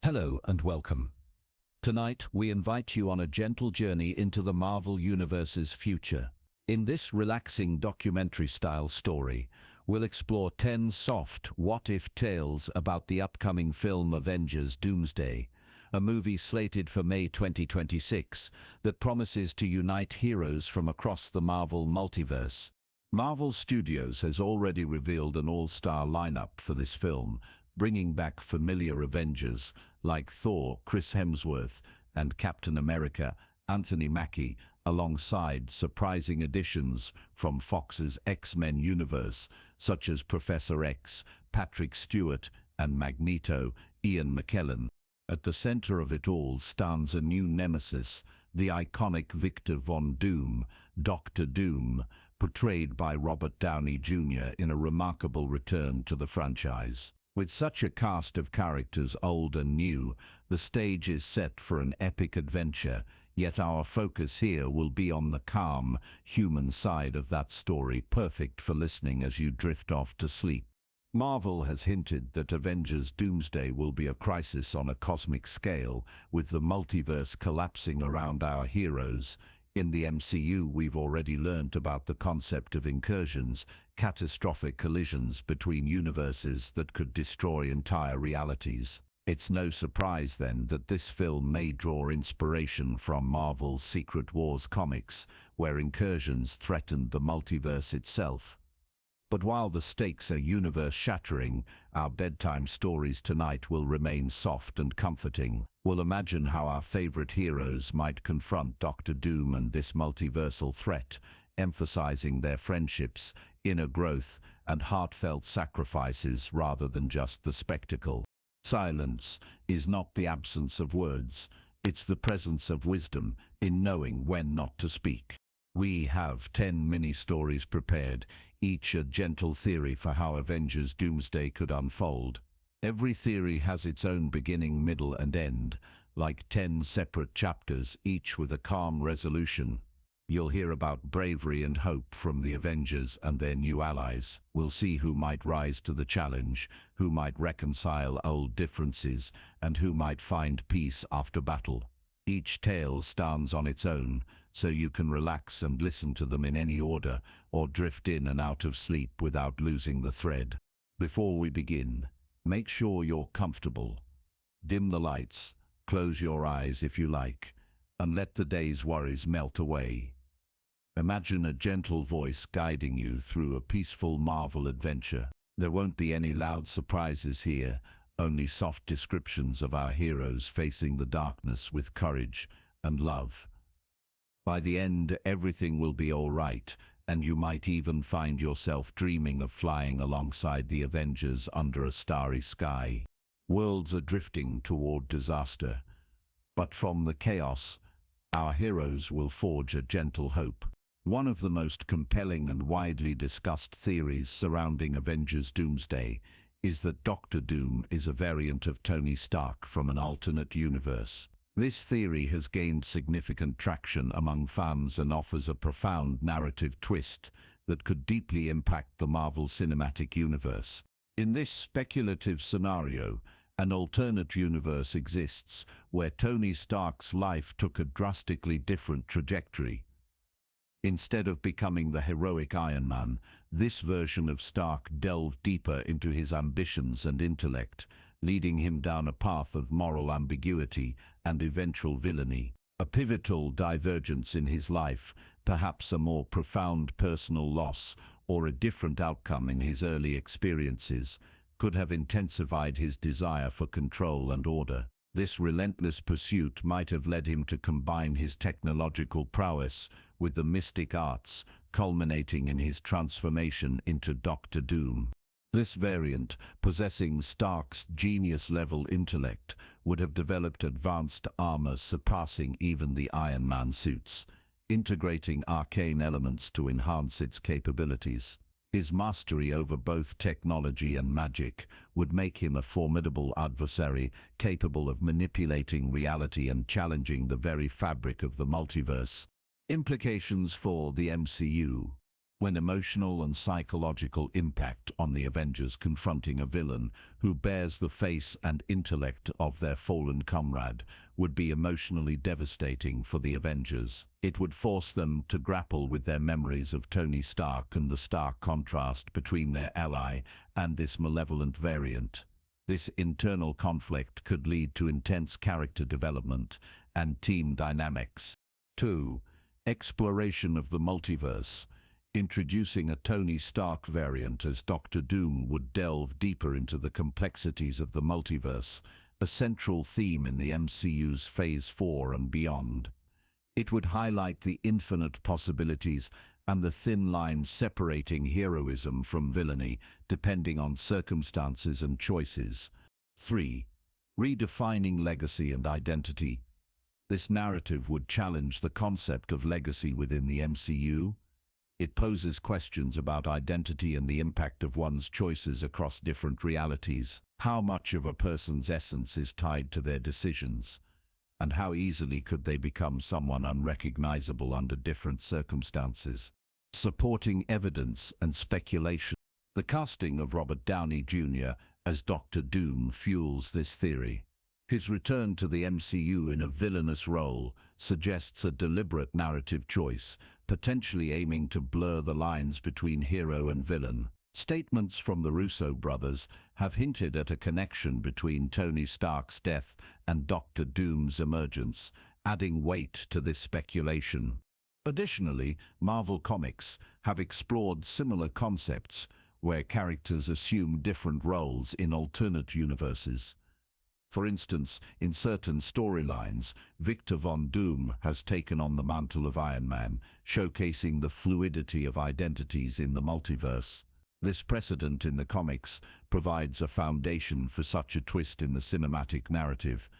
Hello and welcome. Tonight, we invite you on a gentle journey into the Marvel Universe's future. In this relaxing documentary-style story, we'll explore 10 soft what-if tales about the upcoming film Avengers Doomsday, a movie slated for May 2026 that promises to unite heroes from across the Marvel multiverse. Marvel Studios has already revealed an all-star lineup for this film, bringing back familiar Avengers like Thor, Chris Hemsworth, and Captain America, Anthony Mackie, alongside surprising additions from Fox's X-Men universe, such as Professor X, Patrick Stewart, and Magneto, Ian McKellen. At the center of it all stands a new nemesis, the iconic Victor Von Doom, Doctor Doom, portrayed by Robert Downey Jr. in a remarkable return to the franchise. With such a cast of characters old and new, the stage is set for an epic adventure, yet our focus here will be on the calm, human side of that story, perfect for listening as you drift off to sleep. Marvel has hinted that Avengers Doomsday will be a crisis on a cosmic scale, with the multiverse collapsing around our heroes. In the MCU, we've already learned about the concept of incursions, catastrophic collisions between universes that could destroy entire realities. It's no surprise then that this film may draw inspiration from Marvel's Secret Wars comics, where incursions threatened the multiverse itself. But while the stakes are universe-shattering, our bedtime stories tonight will remain soft and comforting. We'll imagine how our favorite heroes might confront Doctor Doom and this multiversal threat, emphasizing their friendships, inner growth, and heartfelt sacrifices rather than just the spectacle. Silence is not the absence of words, it's the presence of wisdom in knowing when not to speak. We have 10 mini-stories prepared, each a gentle theory for how Avengers Doomsday could unfold. Every theory has its own beginning, middle, and end, like 10 separate chapters, each with a calm resolution. You'll hear about bravery and hope from the Avengers and their new allies. We'll see who might rise to the challenge, who might reconcile old differences, and who might find peace after battle. Each tale stands on its own, so you can relax and listen to them in any order, or drift in and out of sleep without losing the thread. Before we begin, make sure you're comfortable. Dim the lights, close your eyes if you like, and let the day's worries melt away. Imagine a gentle voice guiding you through a peaceful Marvel adventure. There won't be any loud surprises here, only soft descriptions of our heroes facing the darkness with courage and love. By the end, everything will be all right, and you might even find yourself dreaming of flying alongside the Avengers under a starry sky. Worlds are drifting toward disaster, but from the chaos, our heroes will forge a gentle hope. One of the most compelling and widely discussed theories surrounding Avengers Doomsday is that Doctor Doom is a variant of Tony Stark from an alternate universe. This theory has gained significant traction among fans and offers a profound narrative twist that could deeply impact the Marvel Cinematic Universe. In this speculative scenario, an alternate universe exists where Tony Stark's life took a drastically different trajectory. Instead of becoming the heroic Iron Man, this version of Stark delved deeper into his ambitions and intellect, leading him down a path of moral ambiguity and eventual villainy. A pivotal divergence in his life, perhaps a more profound personal loss or a different outcome in his early experiences, could have intensified his desire for control and order. This relentless pursuit might have led him to combine his technological prowess with the mystic arts, culminating in his transformation into Doctor Doom. This variant, possessing Stark's genius-level intellect, would have developed advanced armor surpassing even the Iron Man suits, integrating arcane elements to enhance its capabilities. His mastery over both technology and magic would make him a formidable adversary, capable of manipulating reality and challenging the very fabric of the multiverse. Implications for the MCU. when emotional and psychological impact on the Avengers confronting a villain who bears the face and intellect of their fallen comrade would be emotionally devastating for the Avengers. It would force them to grapple with their memories of Tony Stark and the stark contrast between their ally and this malevolent variant. This internal conflict could lead to intense character development and team dynamics. 2. Exploration of the multiverse. Introducing a Tony Stark variant as Doctor Doom would delve deeper into the complexities of the multiverse, a central theme in the MCU's Phase 4 and beyond. It would highlight the infinite possibilities and the thin line separating heroism from villainy, depending on circumstances and choices. 3. Redefining legacy and identity. This narrative would challenge the concept of legacy within the MCU. It poses questions about identity and the impact of one's choices across different realities. How much of a person's essence is tied to their decisions? And how easily could they become someone unrecognizable under different circumstances? Supporting evidence and speculation. The casting of Robert Downey Jr. as Doctor Doom fuels this theory. His return to the MCU in a villainous role suggests a deliberate narrative choice, potentially aiming to blur the lines between hero and villain. Statements from the Russo brothers have hinted at a connection between Tony Stark's death and Doctor Doom's emergence, adding weight to this speculation. Additionally, Marvel Comics have explored similar concepts, where characters assume different roles in alternate universes. For instance, in certain storylines, Victor Von Doom has taken on the mantle of Iron Man, showcasing the fluidity of identities in the multiverse. This precedent in the comics provides a foundation for such a twist in the cinematic narrative.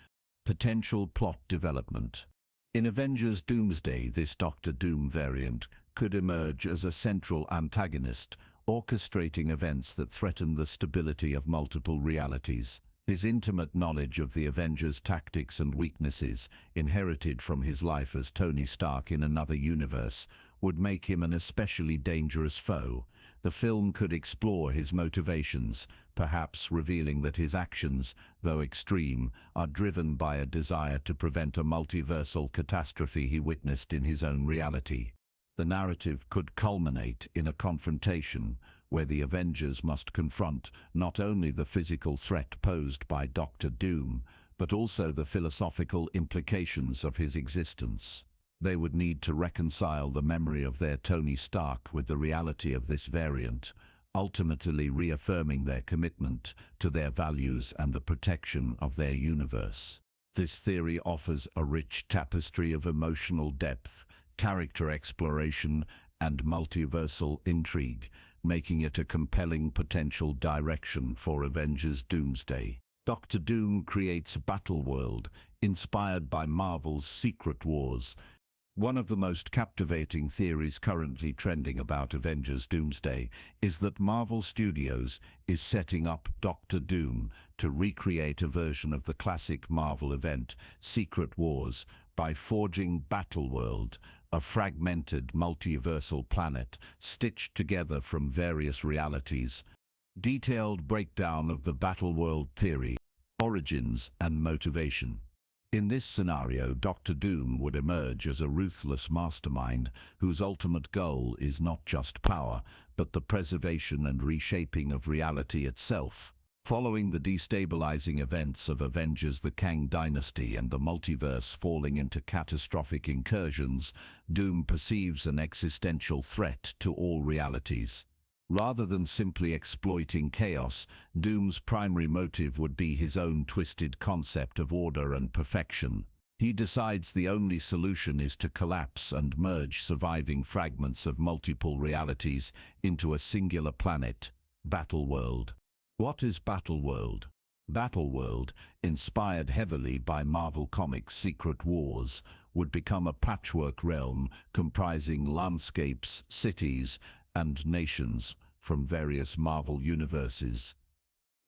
Potential plot development. In Avengers Doomsday, this Doctor Doom variant could emerge as a central antagonist, orchestrating events that threaten the stability of multiple realities. His intimate knowledge of the Avengers' tactics and weaknesses, inherited from his life as Tony Stark in another universe, would make him an especially dangerous foe. The film could explore his motivations, perhaps revealing that his actions, though extreme, are driven by a desire to prevent a multiversal catastrophe he witnessed in his own reality. The narrative could culminate in a confrontation where the Avengers must confront not only the physical threat posed by Doctor Doom, but also the philosophical implications of his existence. They would need to reconcile the memory of their Tony Stark with the reality of this variant, ultimately reaffirming their commitment to their values and the protection of their universe. This theory offers a rich tapestry of emotional depth, character exploration, and multiversal intrigue, making it a compelling potential direction for Avengers Doomsday. Doctor Doom creates a battle world inspired by Marvel's Secret Wars. One of the most captivating theories currently trending about Avengers Doomsday is that Marvel Studios is setting up Doctor Doom to recreate a version of the classic Marvel event, Secret Wars, by forging Battleworld, a fragmented multiversal planet stitched together from various realities. Detailed breakdown of the Battleworld theory, origins and motivation. In this scenario, Doctor Doom would emerge as a ruthless mastermind whose ultimate goal is not just power, but the preservation and reshaping of reality itself. Following the destabilizing events of Avengers the Kang Dynasty and the multiverse falling into catastrophic incursions, Doom perceives an existential threat to all realities. Rather than simply exploiting chaos, Doom's primary motive would be his own twisted concept of order and perfection. He decides the only solution is to collapse and merge surviving fragments of multiple realities into a singular planet, Battleworld. What is Battleworld? Battleworld, inspired heavily by Marvel Comics' Secret Wars, would become a patchwork realm comprising landscapes, cities, and nations from various Marvel universes.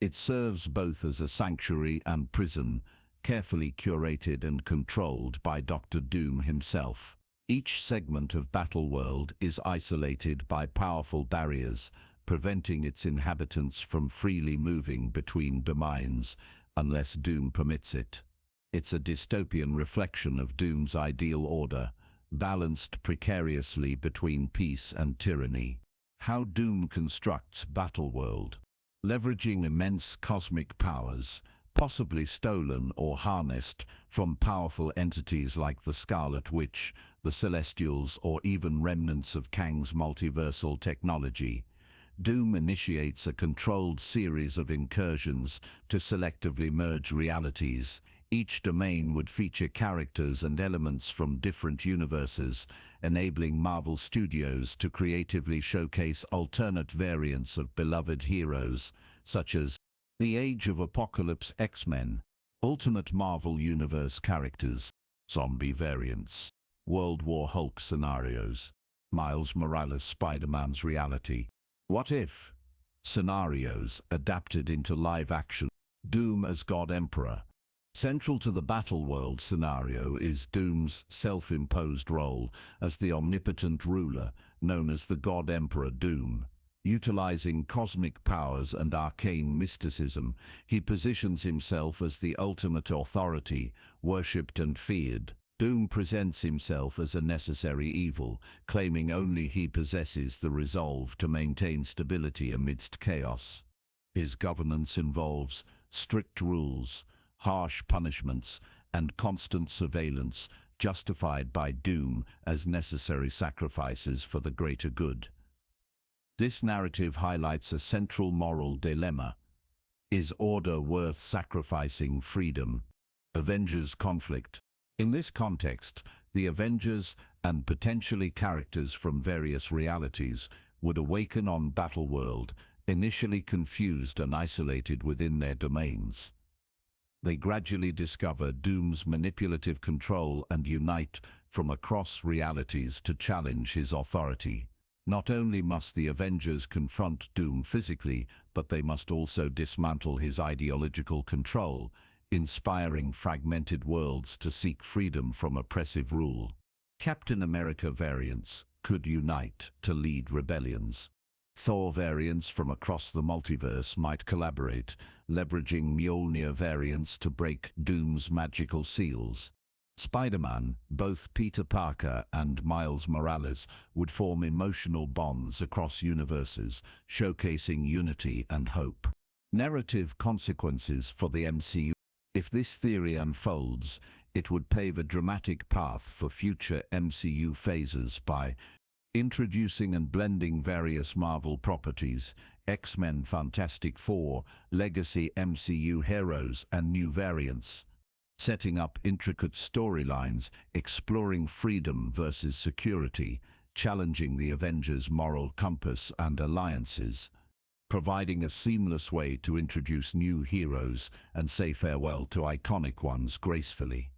It serves both as a sanctuary and prison, carefully curated and controlled by Doctor Doom himself. Each segment of Battleworld is isolated by powerful barriers, preventing its inhabitants from freely moving between domains unless Doom permits it. It's a dystopian reflection of Doom's ideal order, balanced precariously between peace and tyranny. How Doom constructs Battleworld. Leveraging immense cosmic powers, possibly stolen or harnessed from powerful entities like the Scarlet Witch, the Celestials, or even remnants of Kang's multiversal technology, Doom initiates a controlled series of incursions to selectively merge realities. Each domain would feature characters and elements from different universes, enabling Marvel Studios to creatively showcase alternate variants of beloved heroes, such as the Age of Apocalypse X-Men, Ultimate Marvel Universe characters, zombie variants, World War Hulk scenarios, Miles Morales Spider-Man's reality, what if scenarios adapted into live action. Doom as God Emperor. Central to the Battleworld scenario is Doom's self-imposed role as the omnipotent ruler, known as the God Emperor Doom. Utilizing cosmic powers and arcane mysticism, he positions himself as the ultimate authority, worshipped and feared. Doom presents himself as a necessary evil, claiming only he possesses the resolve to maintain stability amidst chaos. His governance involves strict rules, harsh punishments, and constant surveillance, justified by Doom as necessary sacrifices for the greater good. This narrative highlights a central moral dilemma. Is order worth sacrificing freedom? Avengers conflict. In this context, the Avengers and potentially characters from various realities would awaken on Battleworld, initially confused and isolated within their domains. They gradually discover Doom's manipulative control and unite from across realities to challenge his authority. Not only must the Avengers confront Doom physically, but they must also dismantle his ideological control, inspiring fragmented worlds to seek freedom from oppressive rule. Captain America variants could unite to lead rebellions. Thor variants from across the multiverse might collaborate, leveraging Mjolnir variants to break Doom's magical seals. Spider-Man, both Peter Parker and Miles Morales, would form emotional bonds across universes, showcasing unity and hope. Narrative consequences for the MCU. If this theory unfolds, it would pave a dramatic path for future MCU phases by introducing and blending various Marvel properties, X-Men, Fantastic Four, legacy MCU heroes, and new variants. Setting up intricate storylines, exploring freedom versus security, challenging the Avengers' moral compass and alliances. Providing a seamless way to introduce new heroes and say farewell to iconic ones gracefully.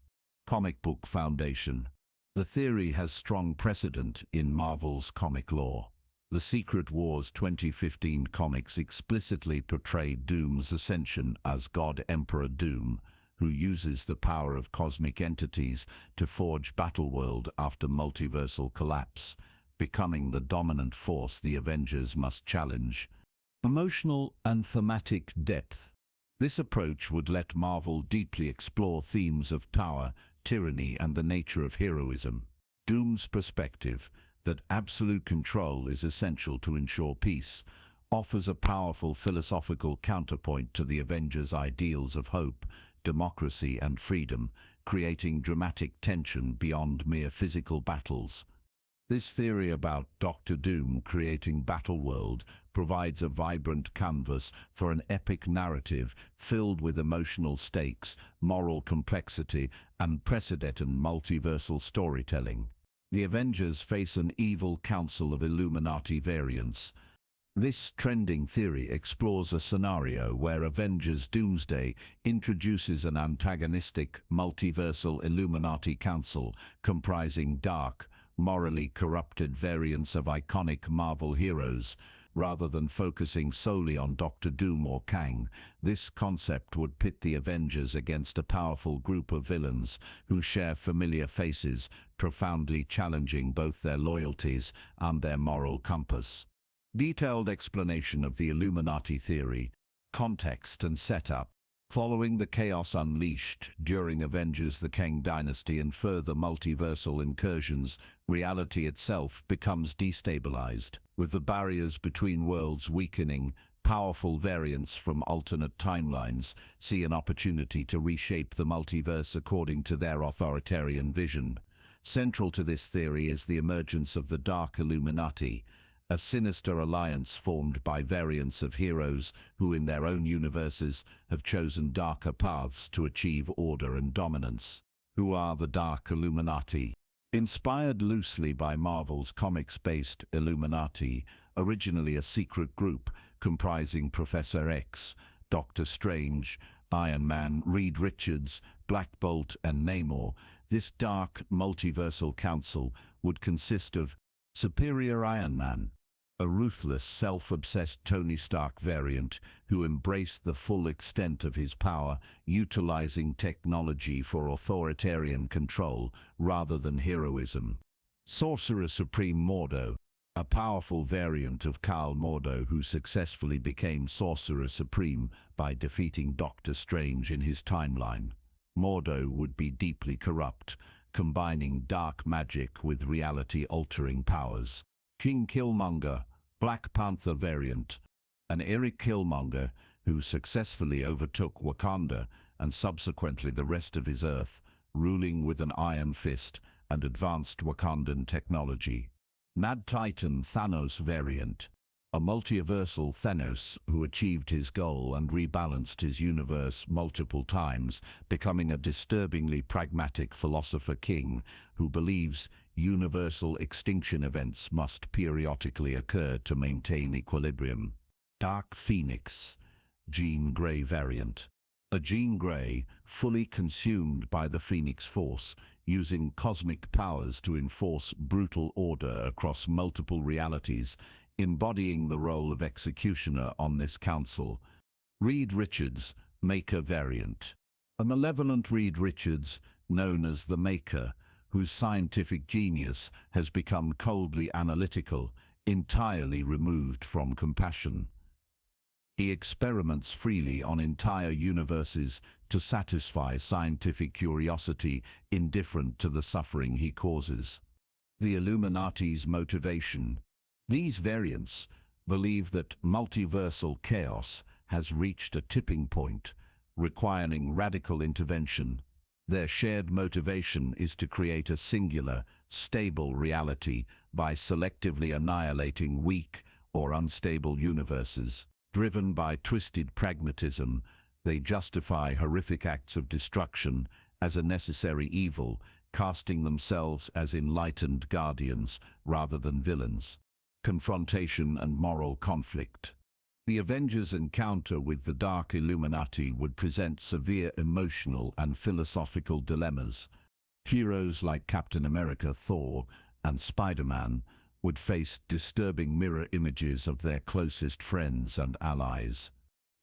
Comic book foundation. The theory has strong precedent in Marvel's comic lore. The Secret Wars 2015 comics explicitly portrayed Doom's ascension as God Emperor Doom, who uses the power of cosmic entities to forge Battleworld after multiversal collapse, becoming the dominant force the Avengers must challenge. Emotional and thematic depth. This approach would let Marvel deeply explore themes of power, tyranny, and the nature of heroism. Doom's perspective, that absolute control is essential to ensure peace, offers a powerful philosophical counterpoint to the Avengers' ideals of hope, democracy, and freedom, creating dramatic tension beyond mere physical battles. This theory about Dr. Doom creating Battleworld provides a vibrant canvas for an epic narrative filled with emotional stakes, moral complexity, and unprecedented multiversal storytelling. The Avengers face an evil council of Illuminati variants. This trending theory explores a scenario where Avengers Doomsday introduces an antagonistic, multiversal Illuminati council comprising dark, morally corrupted variants of iconic Marvel heroes, rather than focusing solely on Doctor Doom or Kang. This concept would pit the Avengers against a powerful group of villains who share familiar faces, profoundly challenging both their loyalties and their moral compass. Detailed explanation of the Illuminati theory, context and setup. Following the chaos unleashed during Avengers the Kang Dynasty and further multiversal incursions, reality itself becomes destabilized. With the barriers between worlds weakening, powerful variants from alternate timelines see an opportunity to reshape the multiverse according to their authoritarian vision. Central to this theory is the emergence of the Dark Illuminati, a sinister alliance formed by variants of heroes who in their own universes have chosen darker paths to achieve order and dominance. Who are the Dark Illuminati? Inspired loosely by Marvel's comics-based Illuminati, originally a secret group comprising Professor X, Doctor Strange, Iron Man, Reed Richards, Black Bolt and Namor, this dark multiversal council would consist of Superior Iron Man, a ruthless, self-obsessed Tony Stark variant who embraced the full extent of his power, utilizing technology for authoritarian control rather than heroism. Sorcerer Supreme Mordo, a powerful variant of Khal Mordo who successfully became Sorcerer Supreme by defeating Doctor Strange in his timeline. Mordo would be deeply corrupt, combining dark magic with reality-altering powers. King Killmonger, Black Panther variant, an Eric Killmonger who successfully overtook Wakanda and subsequently the rest of his Earth, ruling with an iron fist and advanced Wakandan technology. Mad Titan Thanos variant, a multiversal Thanos who achieved his goal and rebalanced his universe multiple times, becoming a disturbingly pragmatic philosopher king who believes universal extinction events must periodically occur to maintain equilibrium. Dark Phoenix, Jean Grey variant. A Jean Grey, fully consumed by the Phoenix Force, using cosmic powers to enforce brutal order across multiple realities, embodying the role of executioner on this council. Reed Richards, Maker variant. A malevolent Reed Richards, known as the Maker, whose scientific genius has become coldly analytical, entirely removed from compassion. He experiments freely on entire universes to satisfy scientific curiosity, indifferent to the suffering he causes. The Illuminati's motivation. These variants believe that multiversal chaos has reached a tipping point, requiring radical intervention. Their shared motivation is to create a singular, stable reality by selectively annihilating weak or unstable universes. Driven by twisted pragmatism, they justify horrific acts of destruction as a necessary evil, casting themselves as enlightened guardians rather than villains. Confrontation and moral conflict. The Avengers' encounter with the Dark Illuminati would present severe emotional and philosophical dilemmas. Heroes like Captain America, Thor, and Spider-Man would face disturbing mirror images of their closest friends and allies.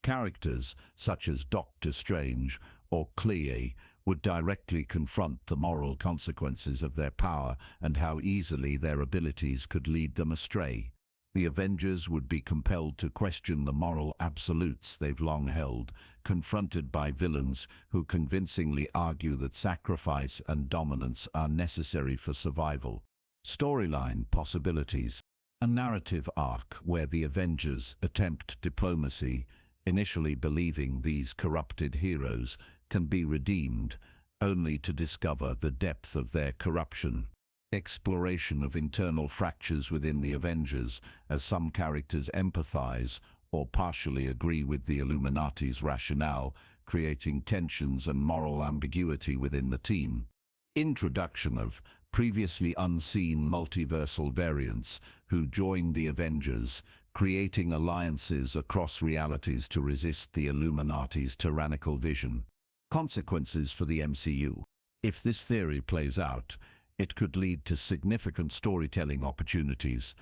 Characters such as Doctor Strange or Clea would directly confront the moral consequences of their power and how easily their abilities could lead them astray. The Avengers would be compelled to question the moral absolutes they've long held, confronted by villains who convincingly argue that sacrifice and dominance are necessary for survival. Storyline possibilities. A narrative arc where the Avengers attempt diplomacy, initially believing these corrupted heroes can be redeemed, only to discover the depth of their corruption. Exploration of internal fractures within the Avengers, as some characters empathize or partially agree with the Illuminati's rationale, creating tensions and moral ambiguity within the team. Introduction of previously unseen multiversal variants who join the Avengers, creating alliances across realities to resist the Illuminati's tyrannical vision. Consequences for the MCU. If this theory plays out, it could lead to significant storytelling opportunities.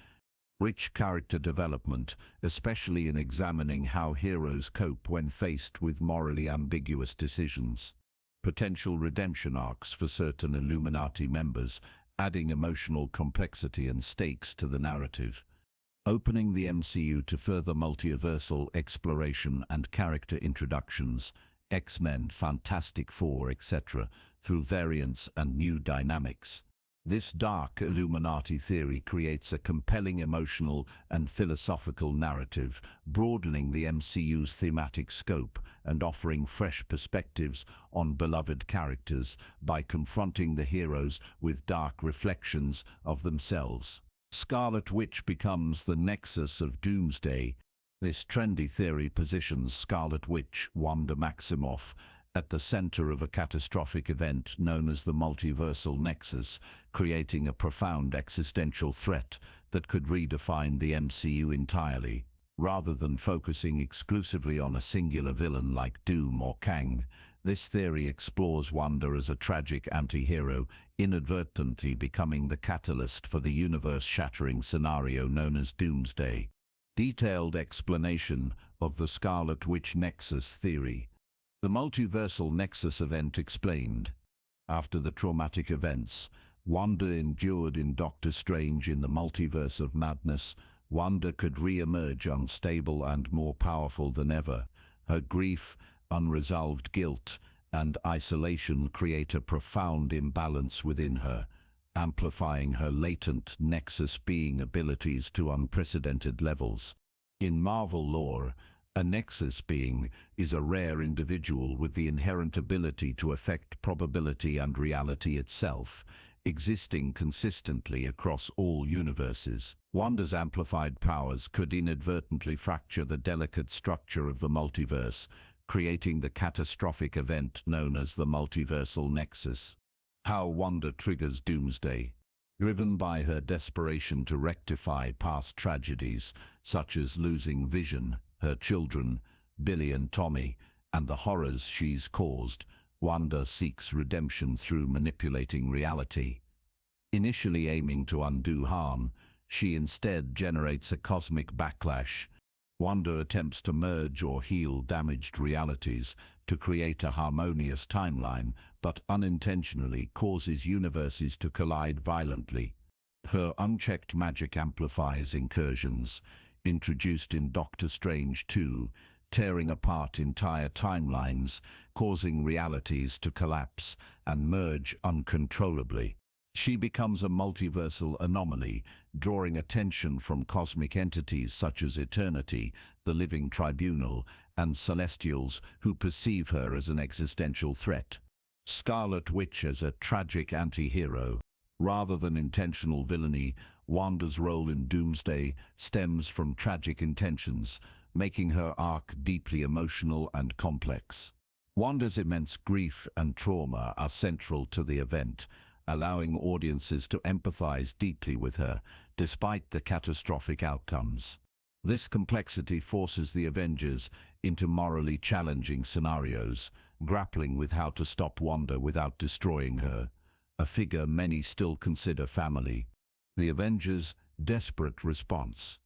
Rich character development, especially in examining how heroes cope when faced with morally ambiguous decisions. Potential redemption arcs for certain Illuminati members, adding emotional complexity and stakes to the narrative. Opening the MCU to further multiversal exploration and character introductions, X-Men, Fantastic Four, etc., through variants and new dynamics. This dark Illuminati theory creates a compelling emotional and philosophical narrative, broadening the MCU's thematic scope and offering fresh perspectives on beloved characters by confronting the heroes with dark reflections of themselves. Scarlet Witch becomes the nexus of Doomsday. This trendy theory positions Scarlet Witch, Wanda Maximoff, at the center of a catastrophic event known as the Multiversal Nexus, creating a profound existential threat that could redefine the MCU entirely. Rather than focusing exclusively on a singular villain like Doom or Kang, this theory explores Wanda as a tragic anti-hero, inadvertently becoming the catalyst for the universe-shattering scenario known as Doomsday. Detailed explanation of the Scarlet Witch Nexus theory. The Multiversal Nexus event explained. After the traumatic events Wanda endured in Doctor Strange in the Multiverse of Madness, Wanda could re-emerge unstable and more powerful than ever. Her grief, unresolved guilt, and isolation create a profound imbalance within her, amplifying her latent Nexus being abilities to unprecedented levels. In Marvel lore, a Nexus being is a rare individual with the inherent ability to affect probability and reality itself, existing consistently across all universes. Wanda's amplified powers could inadvertently fracture the delicate structure of the multiverse, creating the catastrophic event known as the Multiversal Nexus. How Wanda triggers Doomsday. Driven by her desperation to rectify past tragedies, such as losing Vision, her children, Billy and Tommy, and the horrors she's caused, Wanda seeks redemption through manipulating reality. Initially aiming to undo harm, she instead generates a cosmic backlash. Wanda attempts to merge or heal damaged realities to create a harmonious timeline, but unintentionally causes universes to collide violently. Her unchecked magic amplifies incursions, introduced in Doctor Strange 2, tearing apart entire timelines, causing realities to collapse and merge uncontrollably. She becomes a multiversal anomaly, drawing attention from cosmic entities such as Eternity, the Living Tribunal, and Celestials who perceive her as an existential threat. Scarlet Witch as a tragic anti-hero. Rather than intentional villainy, Wanda's role in Doomsday stems from tragic intentions, making her arc deeply emotional and complex. Wanda's immense grief and trauma are central to the event, allowing audiences to empathize deeply with her, despite the catastrophic outcomes. This complexity forces the Avengers into morally challenging scenarios, grappling with how to stop Wanda without destroying her, a figure many still consider family. The Avengers' desperate response.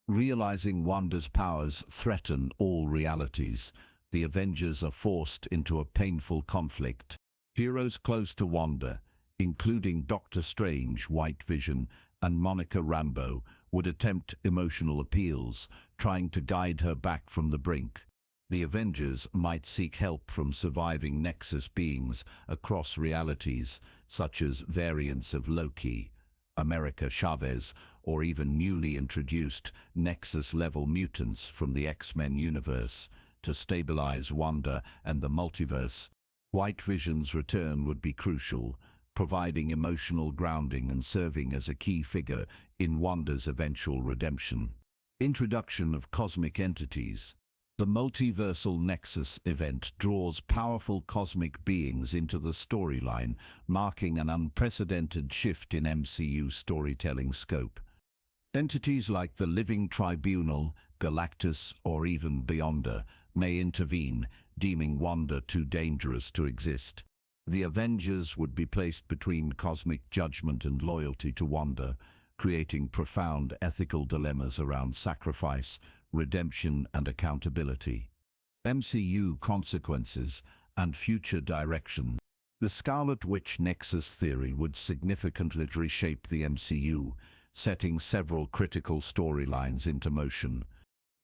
Realizing Wanda's powers threaten all realities, the Avengers are forced into a painful conflict. Heroes close to Wanda, including Doctor Strange, White Vision, and Monica Rambeau, would attempt emotional appeals, trying to guide her back from the brink. The Avengers might seek help from surviving Nexus beings across realities, such as variants of Loki, America Chavez, or even newly introduced Nexus-level mutants from the X-Men universe, to stabilize Wanda and the multiverse. White Vision's return would be crucial, providing emotional grounding and serving as a key figure in Wanda's eventual redemption. Introduction of cosmic entities. The Multiversal Nexus event draws powerful cosmic beings into the storyline, marking an unprecedented shift in MCU storytelling scope. Entities like the Living Tribunal, Galactus, or even Beyonder may intervene, deeming Wanda too dangerous to exist. The Avengers would be placed between cosmic judgment and loyalty to Wanda, creating profound ethical dilemmas around sacrifice, redemption, and accountability. MCU consequences and future directions. The Scarlet Witch Nexus theory would significantly reshape the MCU, setting several critical storylines into motion.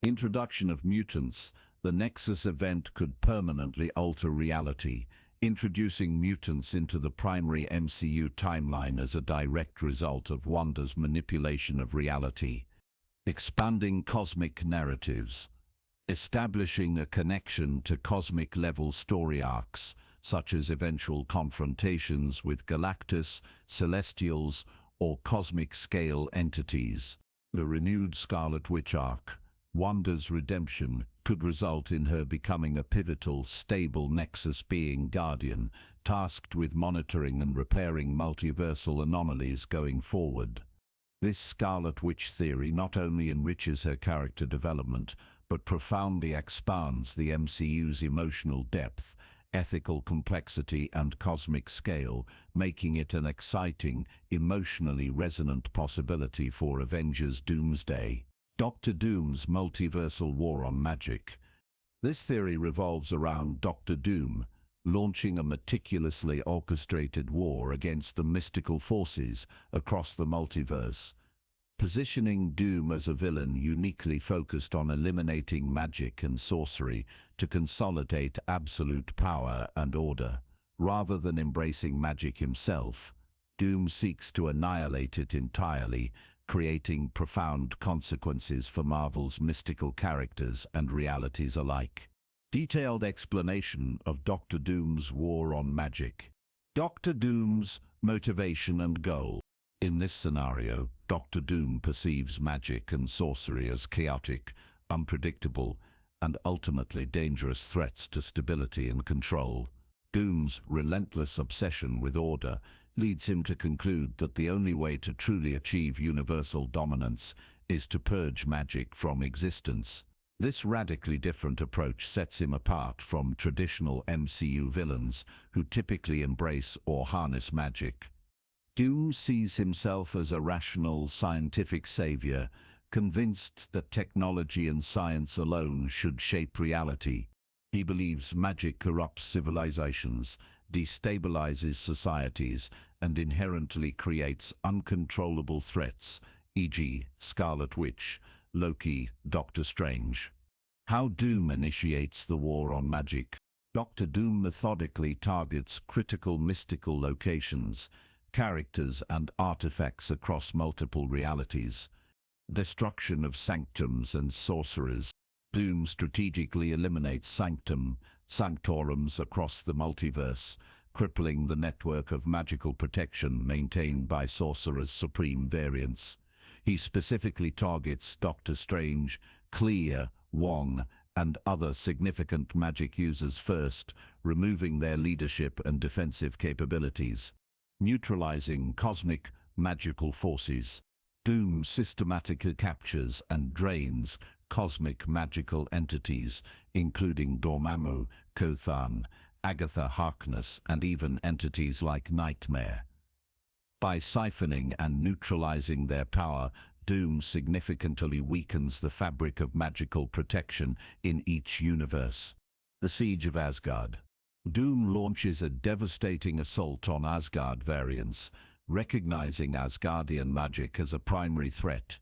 Introduction of mutants. The Nexus event could permanently alter reality, introducing mutants into the primary MCU timeline as a direct result of Wanda's manipulation of reality. Expanding cosmic narratives. Establishing a connection to cosmic-level story arcs, such as eventual confrontations with Galactus, Celestials, or cosmic-scale entities. The renewed Scarlet Witch arc, Wanda's redemption, could result in her becoming a pivotal, stable Nexus being guardian, tasked with monitoring and repairing multiversal anomalies going forward. This Scarlet Witch theory not only enriches her character development, but profoundly expands the MCU's emotional depth, ethical complexity, and cosmic scale, making it an exciting, emotionally resonant possibility for Avengers Doomsday. Doctor Doom's multiversal war on magic. This theory revolves around Doctor Doom, launching a meticulously orchestrated war against the mystical forces across the multiverse, positioning Doom as a villain uniquely focused on eliminating magic and sorcery to consolidate absolute power and order. Rather than embracing magic himself, Doom seeks to annihilate it entirely, creating profound consequences for Marvel's mystical characters and realities alike. Detailed explanation of Doctor Doom's war on magic. Doctor Doom's motivation and goal. In this scenario, Doctor Doom perceives magic and sorcery as chaotic, unpredictable, and ultimately dangerous threats to stability and control. Doom's relentless obsession with order leads him to conclude that the only way to truly achieve universal dominance is to purge magic from existence. This radically different approach sets him apart from traditional MCU villains who typically embrace or harness magic. Doom sees himself as a rational, scientific savior, convinced that technology and science alone should shape reality. He believes magic corrupts civilizations, destabilizes societies, and inherently creates uncontrollable threats, e.g., Scarlet Witch, Loki, Doctor Strange. How Doom initiates the war on magic. Doctor Doom methodically targets critical mystical locations, characters, and artifacts across multiple realities. Destruction of sanctums and sorcerers. Doom strategically eliminates sanctorums across the multiverse, crippling the network of magical protection maintained by Sorcerer's supreme variants. He specifically targets Doctor Strange, Clea, Wong, and other significant magic users first, removing their leadership and defensive capabilities. Neutralizing cosmic magical forces. Doom systematically captures and drains cosmic magical entities, including Dormammu, Kothan, Agatha Harkness, and even entities like Nightmare. By siphoning and neutralizing their power, Doom significantly weakens the fabric of magical protection in each universe. The Siege of Asgard. Doom launches a devastating assault on Asgard variants, recognizing Asgardian magic as a primary threat.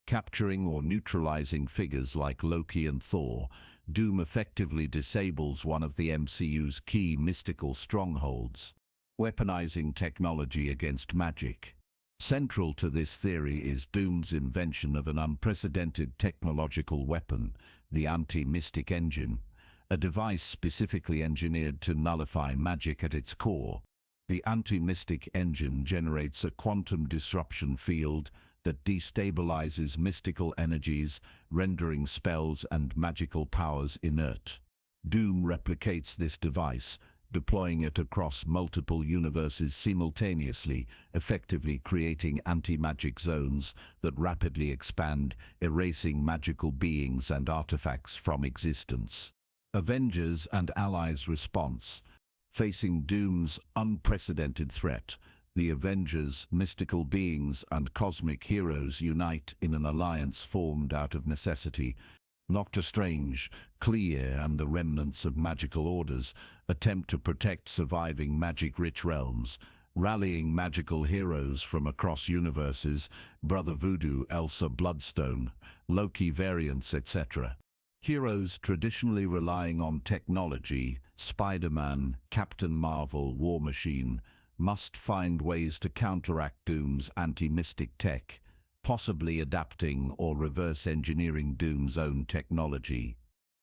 Capturing or neutralizing figures like Loki and Thor, Doom effectively disables one of the MCU's key mystical strongholds. Weaponizing technology against magic. Central to this theory is Doom's invention of an unprecedented technological weapon, the anti-mystic engine, a device specifically engineered to nullify magic at its core. The anti-mystic engine generates a quantum disruption field that destabilizes mystical energies, rendering spells and magical powers inert. Doom replicates this device, deploying it across multiple universes simultaneously, effectively creating anti-magic zones that rapidly expand, erasing magical beings and artifacts from existence. Avengers and Allies' response. Facing Doom's unprecedented threat, The Avengers, mystical beings and cosmic heroes, unite in an alliance formed out of necessity. Doctor Strange, Clear and the remnants of magical orders attempt to protect surviving magic-rich realms, rallying magical heroes from across universes, Brother Voodoo, Elsa Bloodstone, Loki variants, etc. Heroes traditionally relying on technology, Spider-Man, Captain Marvel, War Machine, must find ways to counteract Doom's anti-mystic tech, possibly adapting or reverse engineering Doom's own technology.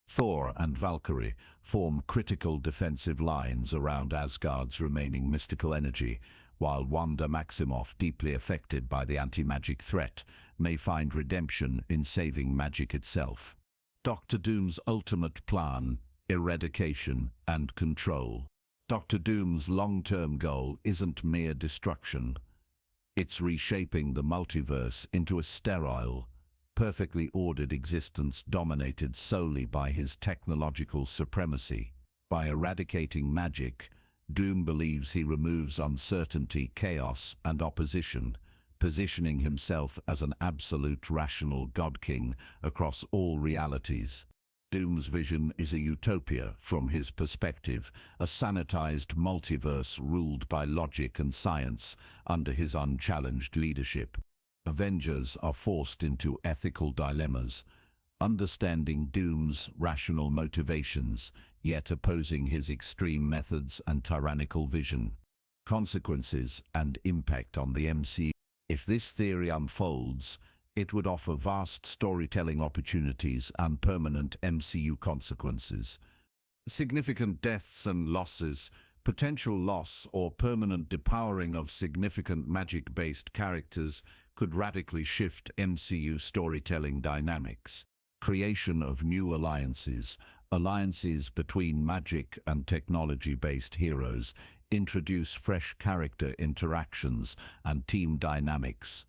Thor and Valkyrie form critical defensive lines around Asgard's remaining mystical energy, while Wanda Maximoff, deeply affected by the anti-magic threat, may find redemption in saving magic itself. Doctor Doom's ultimate plan: eradication and control. Doctor Doom's long-term goal isn't mere destruction. It's reshaping the multiverse into a sterile, perfectly ordered existence dominated solely by his technological supremacy. By eradicating magic, Doom believes he removes uncertainty, chaos, and opposition, positioning himself as an absolute rational God-King across all realities. Doom's vision is a utopia from his perspective, a sanitized multiverse ruled by logic and science under his unchallenged leadership. Avengers are forced into ethical dilemmas, understanding Doom's rational motivations, yet opposing his extreme methods and tyrannical vision. Consequences and impact on the MCU. If this theory unfolds, it would offer vast storytelling opportunities and permanent MCU consequences. Significant deaths and losses, potential loss or permanent depowering of significant magic-based characters could radically shift MCU storytelling dynamics. Creation of new alliances, alliances between magic and technology-based heroes, introduce fresh character interactions and team dynamics.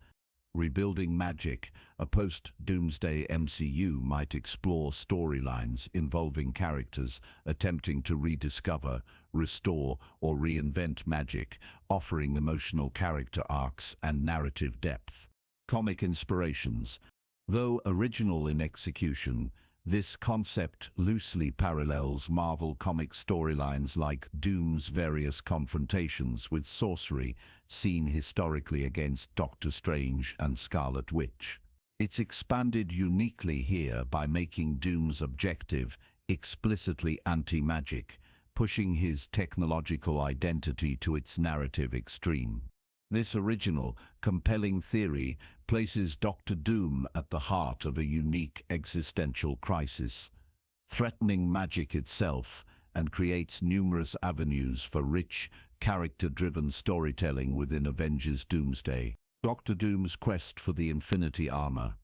Rebuilding magic, a post-Doomsday MCU might explore storylines involving characters attempting to rediscover, restore, or reinvent magic, offering emotional character arcs and narrative depth. Comic inspirations. Though original in execution, this concept loosely parallels Marvel comic storylines like Doom's various confrontations with sorcery, seen historically against Doctor Strange and Scarlet Witch. It's expanded uniquely here by making Doom's objective explicitly anti-magic, pushing his technological identity to its narrative extreme. This original, compelling theory places Doctor Doom at the heart of a unique existential crisis, threatening magic itself, and creates numerous avenues for rich, character-driven storytelling within Avengers Doomsday. Doctor Doom's quest for the Infinity Armor.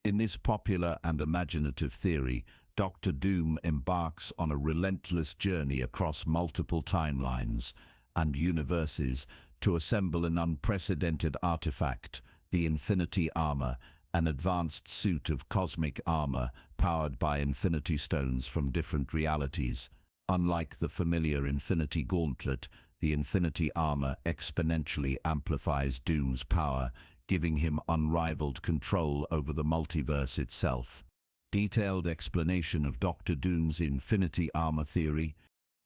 In this popular and imaginative theory, Doctor Doom embarks on a relentless journey across multiple timelines and universes to assemble an unprecedented artifact, the Infinity Armor, an advanced suit of cosmic armor powered by Infinity Stones from different realities. Unlike the familiar Infinity Gauntlet, the Infinity Armor exponentially amplifies Doom's power, giving him unrivaled control over the multiverse itself. Detailed explanation of Doctor Doom's Infinity Armor theory.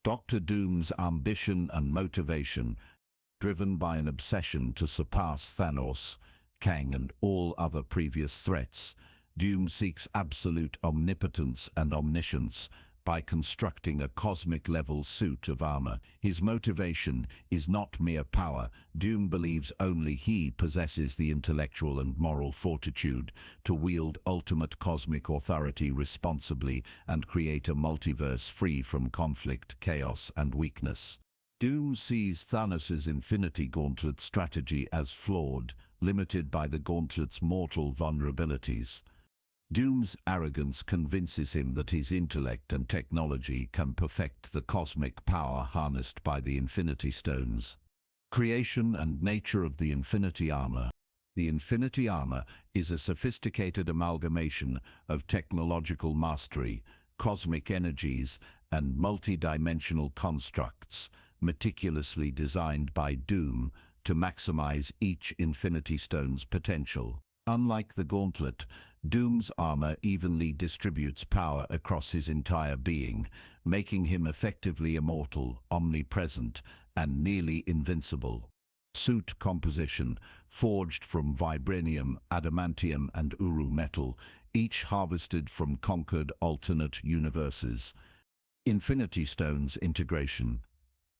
Doctor Doom's ambition and motivation. Driven by an obsession to surpass Thanos, Kang, and all other previous threats, Doom seeks absolute omnipotence and omniscience by constructing a cosmic-level suit of armor. His motivation is not mere power. Doom believes only he possesses the intellectual and moral fortitude to wield ultimate cosmic authority responsibly and create a multiverse free from conflict, chaos, and weakness. Doom sees Thanos' Infinity Gauntlet strategy as flawed, limited by the Gauntlet's mortal vulnerabilities. Doom's arrogance convinces him that his intellect and technology can perfect the cosmic power harnessed by the Infinity Stones. Creation and nature of the Infinity Armor. The Infinity Armor is a sophisticated amalgamation of technological mastery, cosmic energies, and multi-dimensional constructs, meticulously designed by Doom to maximize each Infinity Stone's potential. Unlike the Gauntlet, Doom's armor evenly distributes power across his entire being, making him effectively immortal, omnipresent, and nearly invincible. Suit composition, forged from vibranium, adamantium, and uru metal, each harvested from conquered alternate universes. Infinity Stones integration.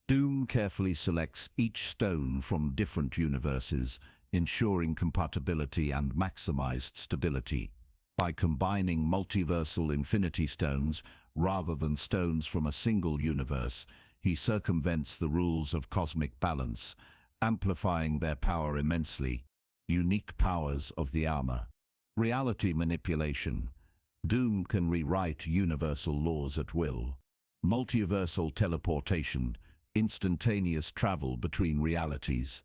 Doom carefully selects each stone from different universes, ensuring compatibility and maximized stability. By combining multiversal Infinity Stones, rather than stones from a single universe, he circumvents the rules of cosmic balance, amplifying their power immensely. Unique powers of the armor. Reality manipulation. Doom can rewrite universal laws at will. Multiversal teleportation, instantaneous travel between realities.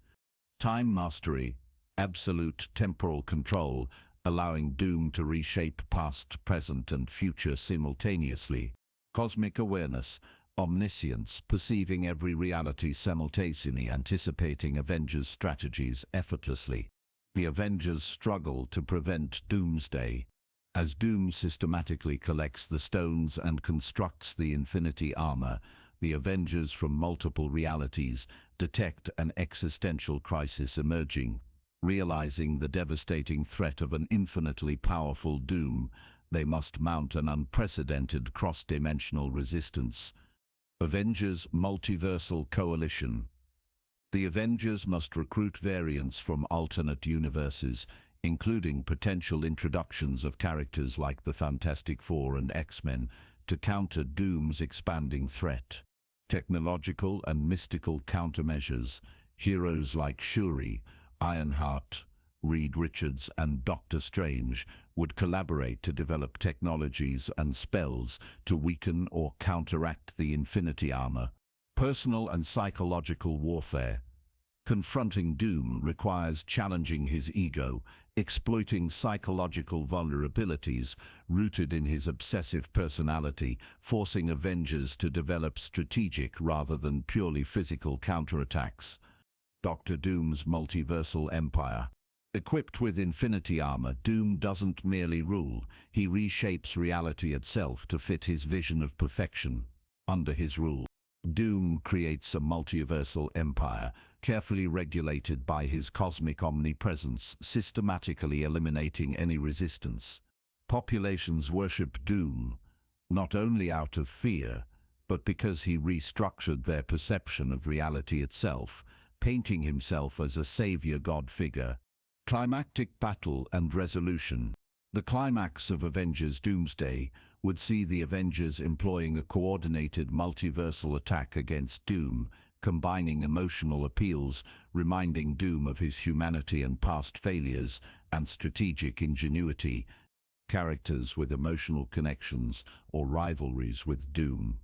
Time mastery, absolute temporal control, allowing Doom to reshape past, present, and future simultaneously. Cosmic awareness, omniscience, perceiving every reality simultaneously, anticipating Avengers' strategies effortlessly. The Avengers struggle to prevent Doomsday. As Doom systematically collects the stones and constructs the Infinity Armor, the Avengers from multiple realities detect an existential crisis emerging. Realizing the devastating threat of an infinitely powerful Doom, they must mount an unprecedented cross-dimensional resistance. Avengers Multiversal Coalition. The Avengers must recruit variants from alternate universes, including potential introductions of characters like the Fantastic Four and X-Men, to counter Doom's expanding threat. Technological and mystical countermeasures. Heroes like Shuri, Ironheart, Reed Richards, and Doctor Strange would collaborate to develop technologies and spells to weaken or counteract the Infinity Armor. Personal and psychological warfare. Confronting Doom requires challenging his ego, exploiting psychological vulnerabilities rooted in his obsessive personality, forcing Avengers to develop strategic rather than purely physical counterattacks. Dr. Doom's multiversal empire. Equipped with Infinity Armor, Doom doesn't merely rule, he reshapes reality itself to fit his vision of perfection. Under his rule, Doom creates a multiversal empire, carefully regulated by his cosmic omnipresence, systematically eliminating any resistance. Populations worship Doom, not only out of fear, but because he restructured their perception of reality itself, painting himself as a savior god figure. Climactic battle and resolution. The climax of Avengers Doomsday would see the Avengers employing a coordinated multiversal attack against Doom, combining emotional appeals, reminding Doom of his humanity and past failures, and strategic ingenuity. Characters with emotional connections or rivalries with Doom.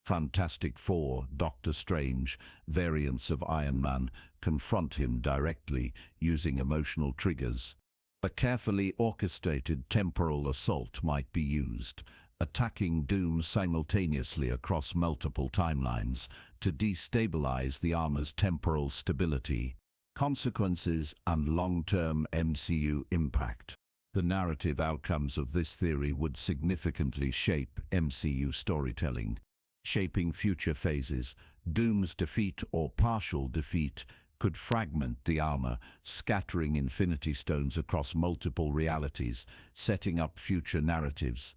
Fantastic Four, Doctor Strange, variants of Iron Man, confront him directly, using emotional triggers. A carefully orchestrated temporal assault might be used, attacking Doom simultaneously across multiple timelines to destabilize the armor's temporal stability. Consequences and long-term MCU impact. The narrative outcomes of this theory would significantly shape MCU storytelling. Shaping future phases, Doom's defeat or partial defeat could fragment the armor, scattering Infinity Stones across multiple realities, setting up future narratives.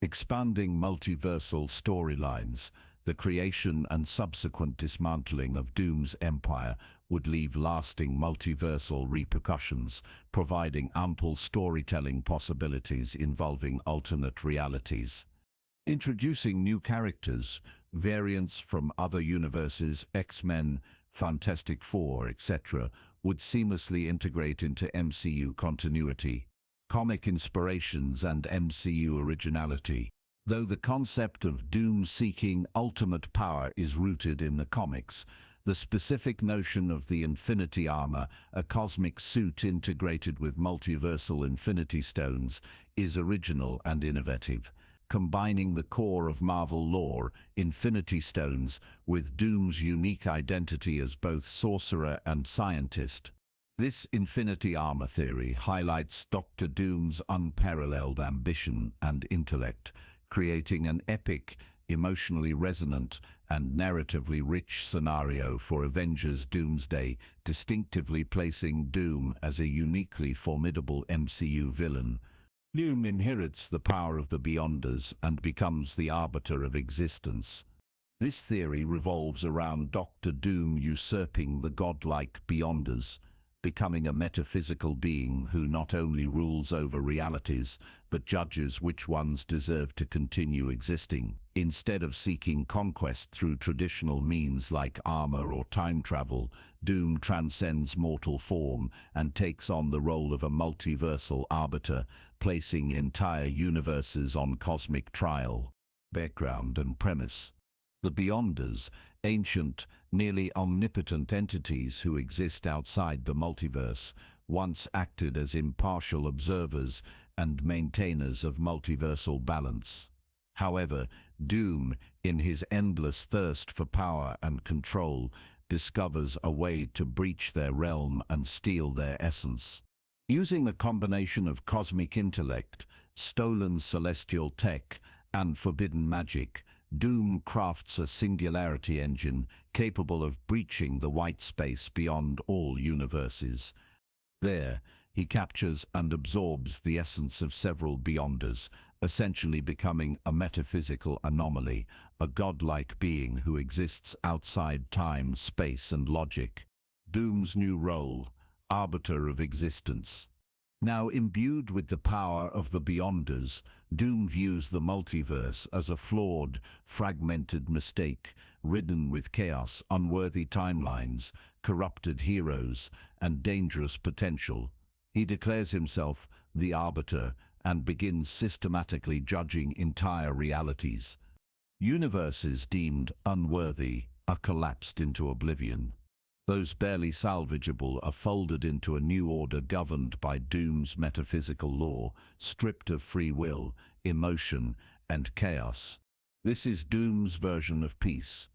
Expanding multiversal storylines, the creation and subsequent dismantling of Doom's empire would leave lasting multiversal repercussions, providing ample storytelling possibilities involving alternate realities. Introducing new characters, variants from other universes, X-Men, Fantastic Four, etc., would seamlessly integrate into MCU continuity. Comic inspirations and MCU originality. Though the concept of Doom seeking ultimate power is rooted in the comics, the specific notion of the Infinity Armor, a cosmic suit integrated with multiversal Infinity Stones, is original and innovative. combining the core of Marvel lore, Infinity Stones, with Doom's unique identity as both sorcerer and scientist. This Infinity Armor theory highlights Doctor Doom's unparalleled ambition and intellect, creating an epic, emotionally resonant, and narratively rich scenario for Avengers Doomsday, distinctively placing Doom as a uniquely formidable MCU villain. Doom inherits the power of the Beyonders and becomes the arbiter of existence. This theory revolves around Doctor Doom usurping the godlike Beyonders, becoming a metaphysical being who not only rules over realities, but judges which ones deserve to continue existing. Instead of seeking conquest through traditional means like armor or time travel, Doom transcends mortal form and takes on the role of a multiversal arbiter, placing entire universes on cosmic trial. Background and premise. The Beyonders, ancient, nearly omnipotent entities who exist outside the multiverse, once acted as impartial observers and maintainers of multiversal balance. However, Doom, in his endless thirst for power and control, discovers a way to breach their realm and steal their essence. Using a combination of cosmic intellect, stolen celestial tech, and forbidden magic, Doom crafts a singularity engine capable of breaching the white space beyond all universes. There, he captures and absorbs the essence of several Beyonders, essentially becoming a metaphysical anomaly, a godlike being who exists outside time, space, and logic. Doom's new role, arbiter of existence. Now imbued with the power of the Beyonders, Doom views the multiverse as a flawed, fragmented mistake, ridden with chaos, unworthy timelines, corrupted heroes, and dangerous potential. He declares himself the arbiter and begins systematically judging entire realities. Universes deemed unworthy are collapsed into oblivion. Those barely salvageable are folded into a new order governed by Doom's metaphysical law, stripped of free will, emotion, and chaos. This is Doom's version of peace,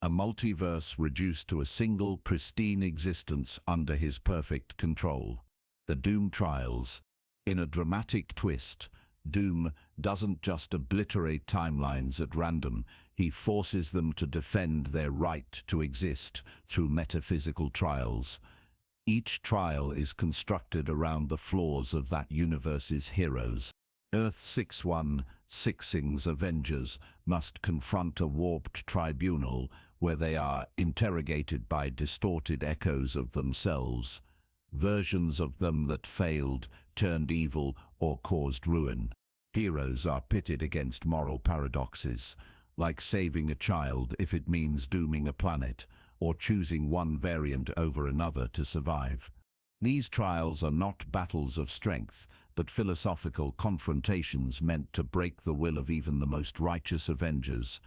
a multiverse reduced to a single pristine existence under his perfect control. The Doom Trials. In a dramatic twist, Doom doesn't just obliterate timelines at random, he forces them to defend their right to exist through metaphysical trials. Each trial is constructed around the flaws of that universe's heroes. Earth 616's Avengers must confront a warped tribunal where they are interrogated by distorted echoes of themselves, versions of them that failed, turned evil, or caused ruin. Heroes are pitted against moral paradoxes, like saving a child if it means dooming a planet, or choosing one variant over another to survive. These trials are not battles of strength, but philosophical confrontations meant to break the will of even the most righteous Avengers.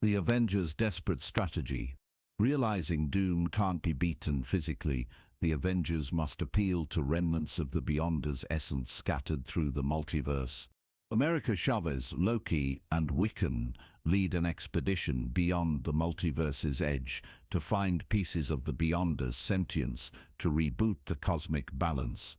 The Avengers' desperate strategy. Realizing Doom can't be beaten physically, the Avengers must appeal to remnants of the Beyonders' essence scattered through the multiverse. America Chavez, Loki, and Wiccan lead an expedition beyond the multiverse's edge to find pieces of the Beyonders' sentience to reboot the cosmic balance.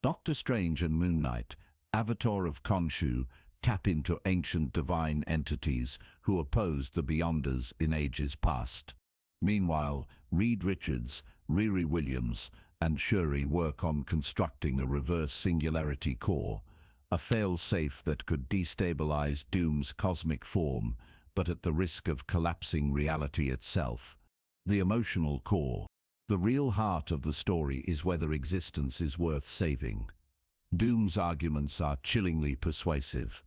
Doctor Strange and Moon Knight, Avatar of Khonshu, tap into ancient divine entities who opposed the Beyonders in ages past. Meanwhile, Reed Richards, Riri Williams, and Shuri work on constructing a reverse singularity core, a fail-safe that could destabilize Doom's cosmic form, but at the risk of collapsing reality itself. The emotional core. The real heart of the story is whether existence is worth saving. Doom's arguments are chillingly persuasive.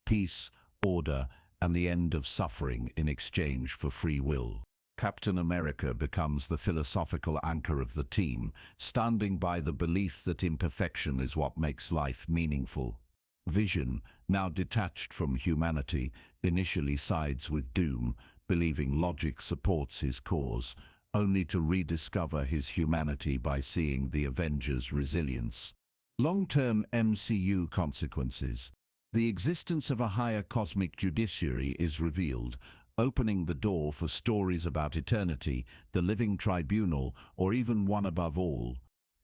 Peace, order, and the end of suffering in exchange for free will. Captain America becomes the philosophical anchor of the team, standing by the belief that imperfection is what makes life meaningful. Vision, now detached from humanity, initially sides with Doom, believing logic supports his cause, only to rediscover his humanity by seeing the Avengers' resilience. Long-term MCU consequences. The existence of a higher cosmic judiciary is revealed, opening the door for stories about eternity, the living tribunal, or even one above all.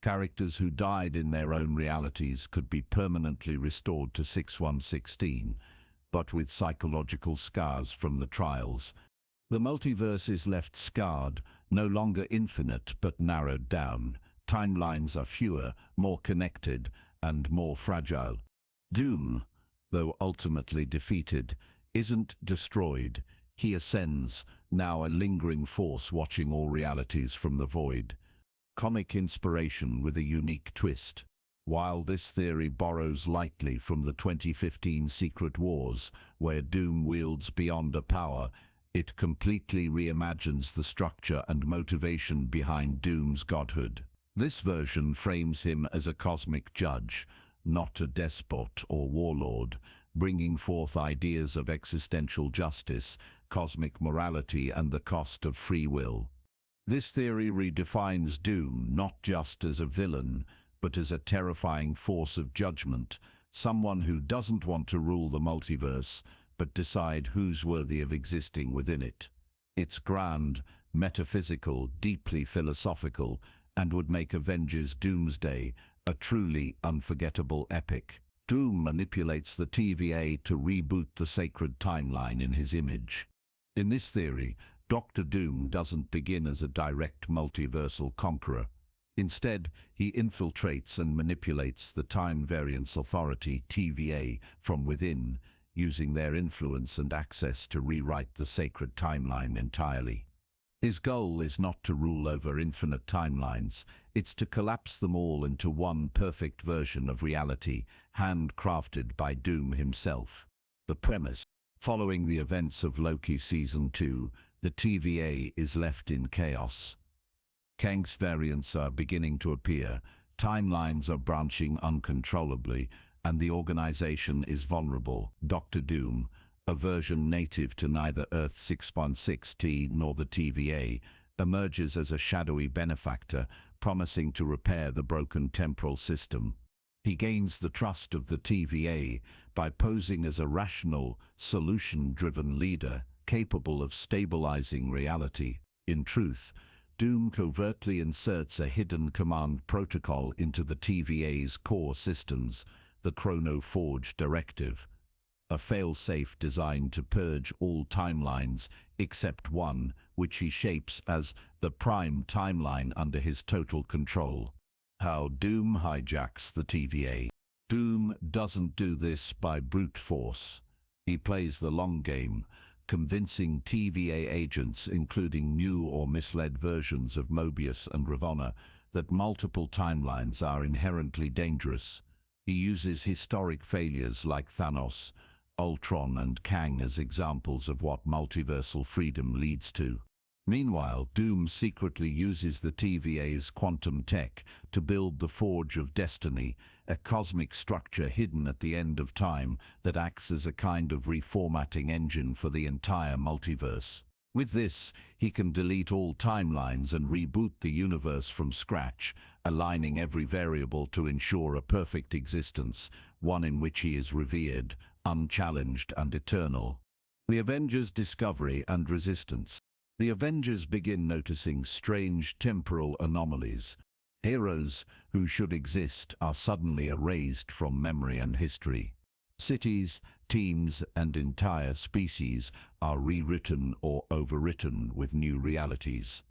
Characters who died in their own realities could be permanently restored to 6116, but with psychological scars from the trials. The multiverse is left scarred, no longer infinite but narrowed down. Timelines are fewer, more connected, and more fragile. Doom, though ultimately defeated, isn't destroyed. He ascends, now a lingering force watching all realities from the void. Comic inspiration with a unique twist. While this theory borrows lightly from the 2015 Secret Wars, where Doom wields beyond a power, it completely reimagines the structure and motivation behind Doom's godhood. This version frames him as a cosmic judge, not a despot or warlord, bringing forth ideas of existential justice, cosmic morality, and the cost of free will. This theory redefines Doom not just as a villain, but as a terrifying force of judgment, someone who doesn't want to rule the multiverse, but decide who's worthy of existing within it. It's grand, metaphysical, deeply philosophical, and would make Avengers Doomsday a truly unforgettable epic. Doom manipulates the TVA to reboot the sacred timeline in his image. In this theory, Dr. Doom doesn't begin as a direct multiversal conqueror. Instead, he infiltrates and manipulates the Time Variance Authority, TVA, from within, using their influence and access to rewrite the sacred timeline entirely. His goal is not to rule over infinite timelines, it's to collapse them all into one perfect version of reality, handcrafted by Doom himself. The premise: following the events of Loki Season 2, the TVA is left in chaos. Kang's variants are beginning to appear, timelines are branching uncontrollably, and the organization is vulnerable. Dr. Doom, a version native to neither Earth 616T nor the TVA, emerges as a shadowy benefactor, promising to repair the broken temporal system. He gains the trust of the TVA by posing as a rational, solution-driven leader, capable of stabilizing reality. In truth, Doom covertly inserts a hidden command protocol into the TVA's core systems, the Chrono Forge Directive, a failsafe designed to purge all timelines except one, which he shapes as the prime timeline under his total control. How Doom hijacks the TVA. Doom doesn't do this by brute force. He plays the long game, convincing TVA agents, including new or misled versions of Mobius and Ravonna, that multiple timelines are inherently dangerous. He uses historic failures like Thanos, Ultron, and Kang as examples of what multiversal freedom leads to. Meanwhile, Doom secretly uses the TVA's quantum tech to build the Forge of Destiny, a cosmic structure hidden at the end of time that acts as a kind of reformatting engine for the entire multiverse. With this, he can delete all timelines and reboot the universe from scratch, aligning every variable to ensure a perfect existence, one in which he is revered, unchallenged, and eternal. The Avengers' discovery and resistance. The Avengers begin noticing strange temporal anomalies. Heroes who should exist are suddenly erased from memory and history. Cities, teams, and entire species are rewritten or overwritten with new realities.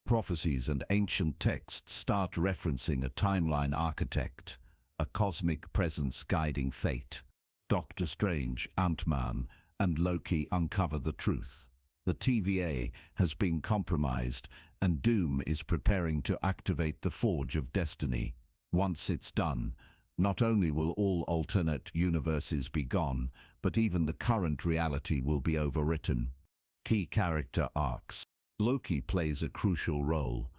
Prophecies and ancient texts start referencing a timeline architect, a cosmic presence guiding fate. Doctor Strange, Ant-Man, and Loki uncover the truth. The TVA has been compromised, and Doom is preparing to activate the Forge of Destiny. Once it's done, not only will all alternate universes be gone, but even the current reality will be overwritten. Key character arcs. Loki plays a crucial role,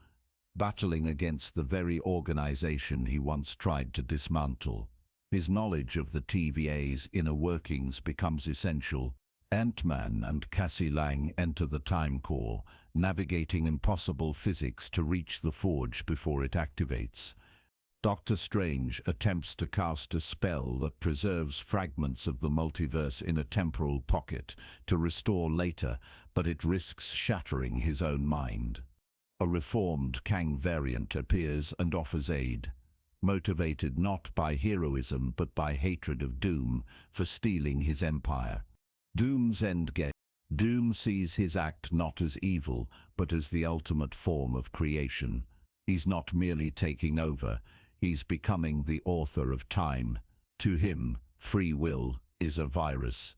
battling against the very organization he once tried to dismantle. His knowledge of the TVA's inner workings becomes essential. Ant-Man and Cassie Lang enter the Time Core, navigating impossible physics to reach the Forge before it activates. Doctor Strange attempts to cast a spell that preserves fragments of the multiverse in a temporal pocket to restore later, but it risks shattering his own mind. A reformed Kang variant appears and offers aid, motivated not by heroism but by hatred of Doom for stealing his empire. Doom's endgame. Doom sees his act not as evil, but as the ultimate form of creation. He's not merely taking over, he's becoming the author of time. To him, free will is a virus.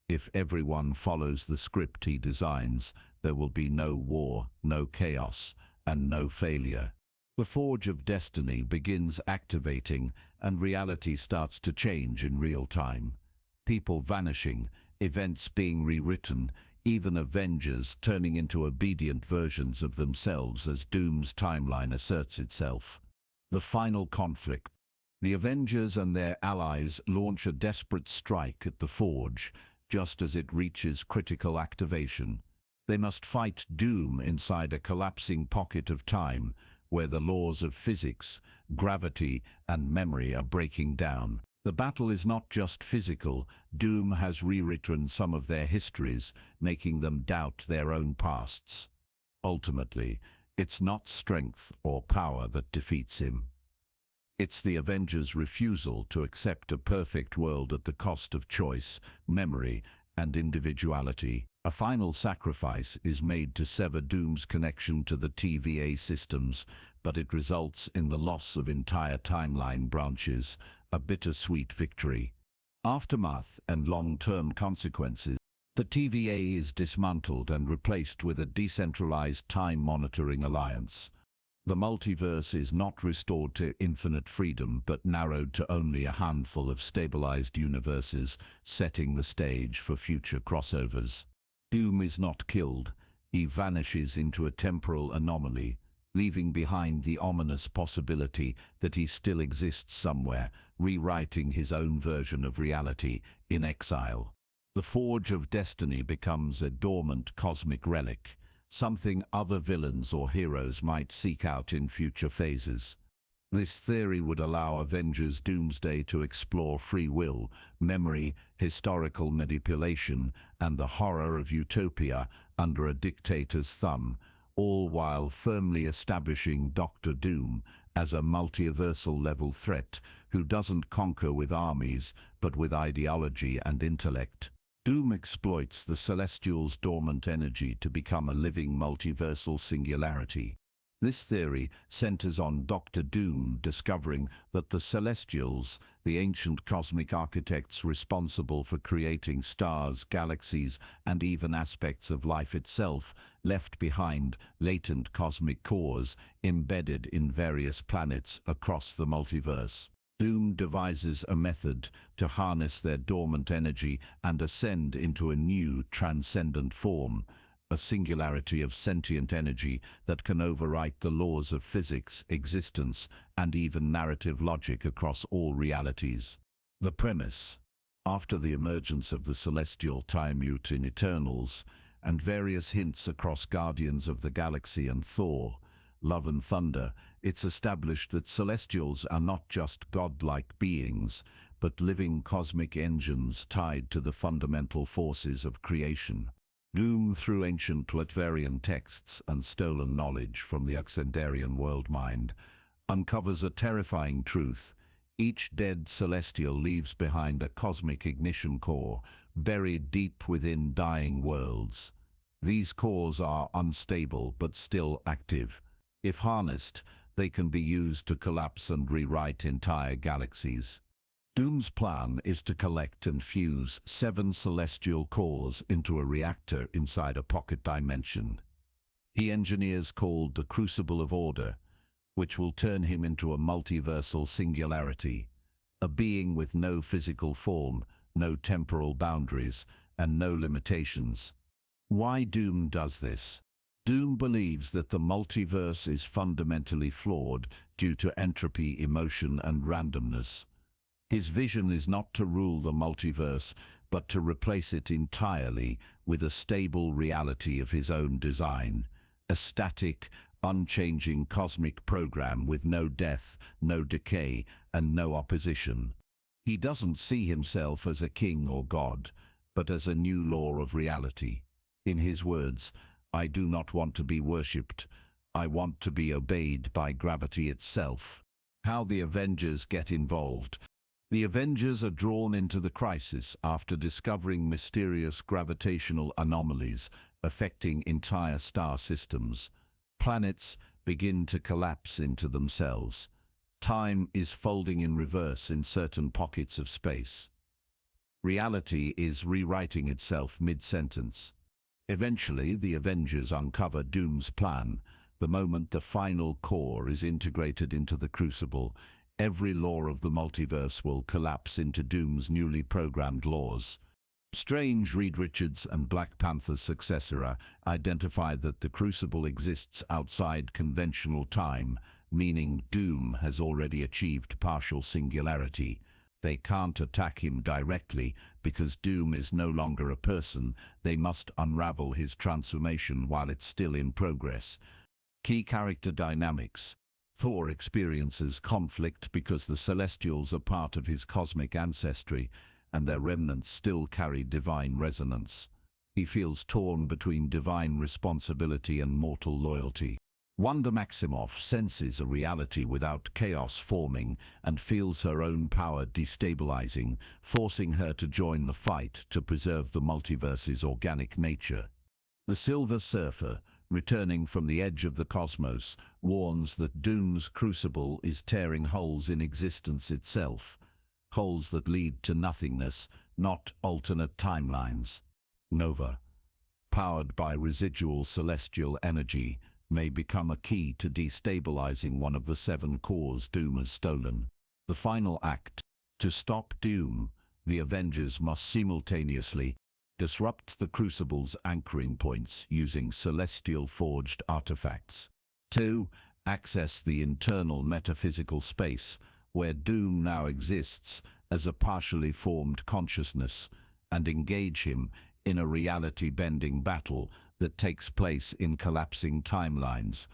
If everyone follows the script he designs, there will be no war, no chaos, and no failure. The Forge of Destiny begins activating, and reality starts to change in real time. People vanishing, events being rewritten, even Avengers turning into obedient versions of themselves as Doom's timeline asserts itself. The final conflict. The Avengers and their allies launch a desperate strike at the Forge, just as it reaches critical activation. They must fight Doom inside a collapsing pocket of time, where the laws of physics, gravity, and memory are breaking down. The battle is not just physical. Doom has rewritten some of their histories, making them doubt their own pasts. Ultimately, it's not strength or power that defeats him. It's the Avengers' refusal to accept a perfect world at the cost of choice, memory, and individuality. A final sacrifice is made to sever Doom's connection to the TVA systems, but it results in the loss of entire timeline branches, a bittersweet victory. Aftermath and long-term consequences. The TVA is dismantled and replaced with a decentralized time-monitoring alliance. The multiverse is not restored to infinite freedom, but narrowed to only a handful of stabilized universes, setting the stage for future crossovers. Doom is not killed. He vanishes into a temporal anomaly, leaving behind the ominous possibility that he still exists somewhere, rewriting his own version of reality in exile. The Forge of Destiny becomes a dormant cosmic relic, something other villains or heroes might seek out in future phases. This theory would allow Avengers Doomsday to explore free will, memory, historical manipulation, and the horror of utopia under a dictator's thumb, all while firmly establishing Doctor Doom as a multiversal-level threat who doesn't conquer with armies, but with ideology and intellect. Doom exploits the Celestials' dormant energy to become a living multiversal singularity. This theory centers on Doctor Doom discovering that the Celestials, the ancient cosmic architects responsible for creating stars, galaxies, and even aspects of life itself, left behind latent cosmic cores embedded in various planets across the multiverse. Doom devises a method to harness their dormant energy and ascend into a new transcendent form, a singularity of sentient energy that can overwrite the laws of physics, existence, and even narrative logic across all realities. The premise. After the emergence of the celestial time-mute in Eternals, and various hints across Guardians of the Galaxy and Thor, Love and Thunder, it's established that Celestials are not just godlike beings, but living cosmic engines tied to the fundamental forces of creation. Doom, through ancient Latverian texts and stolen knowledge from the Uxendarian world mind, uncovers a terrifying truth. Each dead celestial leaves behind a cosmic ignition core, buried deep within dying worlds. These cores are unstable but still active. If harnessed, they can be used to collapse and rewrite entire galaxies. Doom's plan is to collect and fuse 7 celestial cores into a reactor inside a pocket dimension. He engineers called the Crucible of Order, which will turn him into a multiversal singularity, a being with no physical form, no temporal boundaries, and no limitations. Why Doom does this? Doom believes that the multiverse is fundamentally flawed due to entropy, emotion, and randomness. His vision is not to rule the multiverse, but to replace it entirely with a stable reality of his own design, a static, unchanging cosmic program with no death, no decay, and no opposition. He doesn't see himself as a king or god, but as a new law of reality. In his words, "I do not want to be worshipped. I want to be obeyed by gravity itself." How the Avengers get involved. The Avengers are drawn into the crisis after discovering mysterious gravitational anomalies affecting entire star systems. Planets begin to collapse into themselves. Time is folding in reverse in certain pockets of space. Reality is rewriting itself mid-sentence. Eventually, the Avengers uncover Doom's plan. The moment the final core is integrated into the crucible, every law of the multiverse will collapse into Doom's newly programmed laws. Strange, Reed Richards, and Black Panther's successor identify that the crucible exists outside conventional time, meaning Doom has already achieved partial singularity. They can't attack him directly because Doom is no longer a person. They must unravel his transformation while it's still in progress. Key character dynamics. Thor experiences conflict because the Celestials are part of his cosmic ancestry, and their remnants still carry divine resonance. He feels torn between divine responsibility and mortal loyalty. Wanda Maximoff senses a reality without chaos forming and feels her own power destabilizing, forcing her to join the fight to preserve the multiverse's organic nature. The Silver Surfer, returning from the edge of the cosmos, warns that Doom's crucible is tearing holes in existence itself. Holes that lead to nothingness, not alternate timelines. Nova, powered by residual celestial energy, may become a key to destabilizing one of the 7 cores Doom has stolen. The final act. To stop Doom, the Avengers must simultaneously disrupt the Crucible's anchoring points using celestial-forged artifacts. 2. Access the internal metaphysical space, where Doom now exists as a partially formed consciousness, and engage him in a reality-bending battle that takes place in collapsing timelines.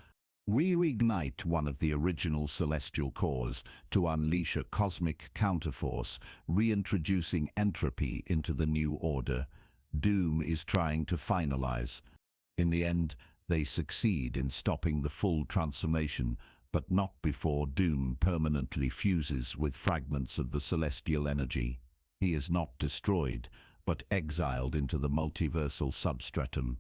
Reignite one of the original celestial cores to unleash a cosmic counterforce, reintroducing entropy into the new order. Doom is trying to finalize. In the end, they succeed in stopping the full transformation, but not before Doom permanently fuses with fragments of the celestial energy. He is not destroyed, but exiled into the multiversal substratum,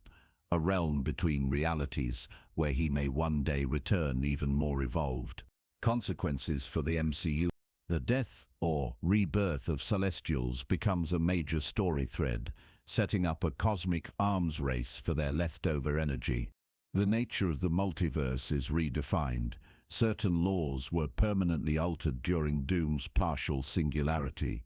a realm between realities where he may one day return even more evolved. Consequences for the MCU. The death or rebirth of Celestials becomes a major story thread, setting up a cosmic arms race for their leftover energy. The nature of the multiverse is redefined. Certain laws were permanently altered during Doom's partial singularity.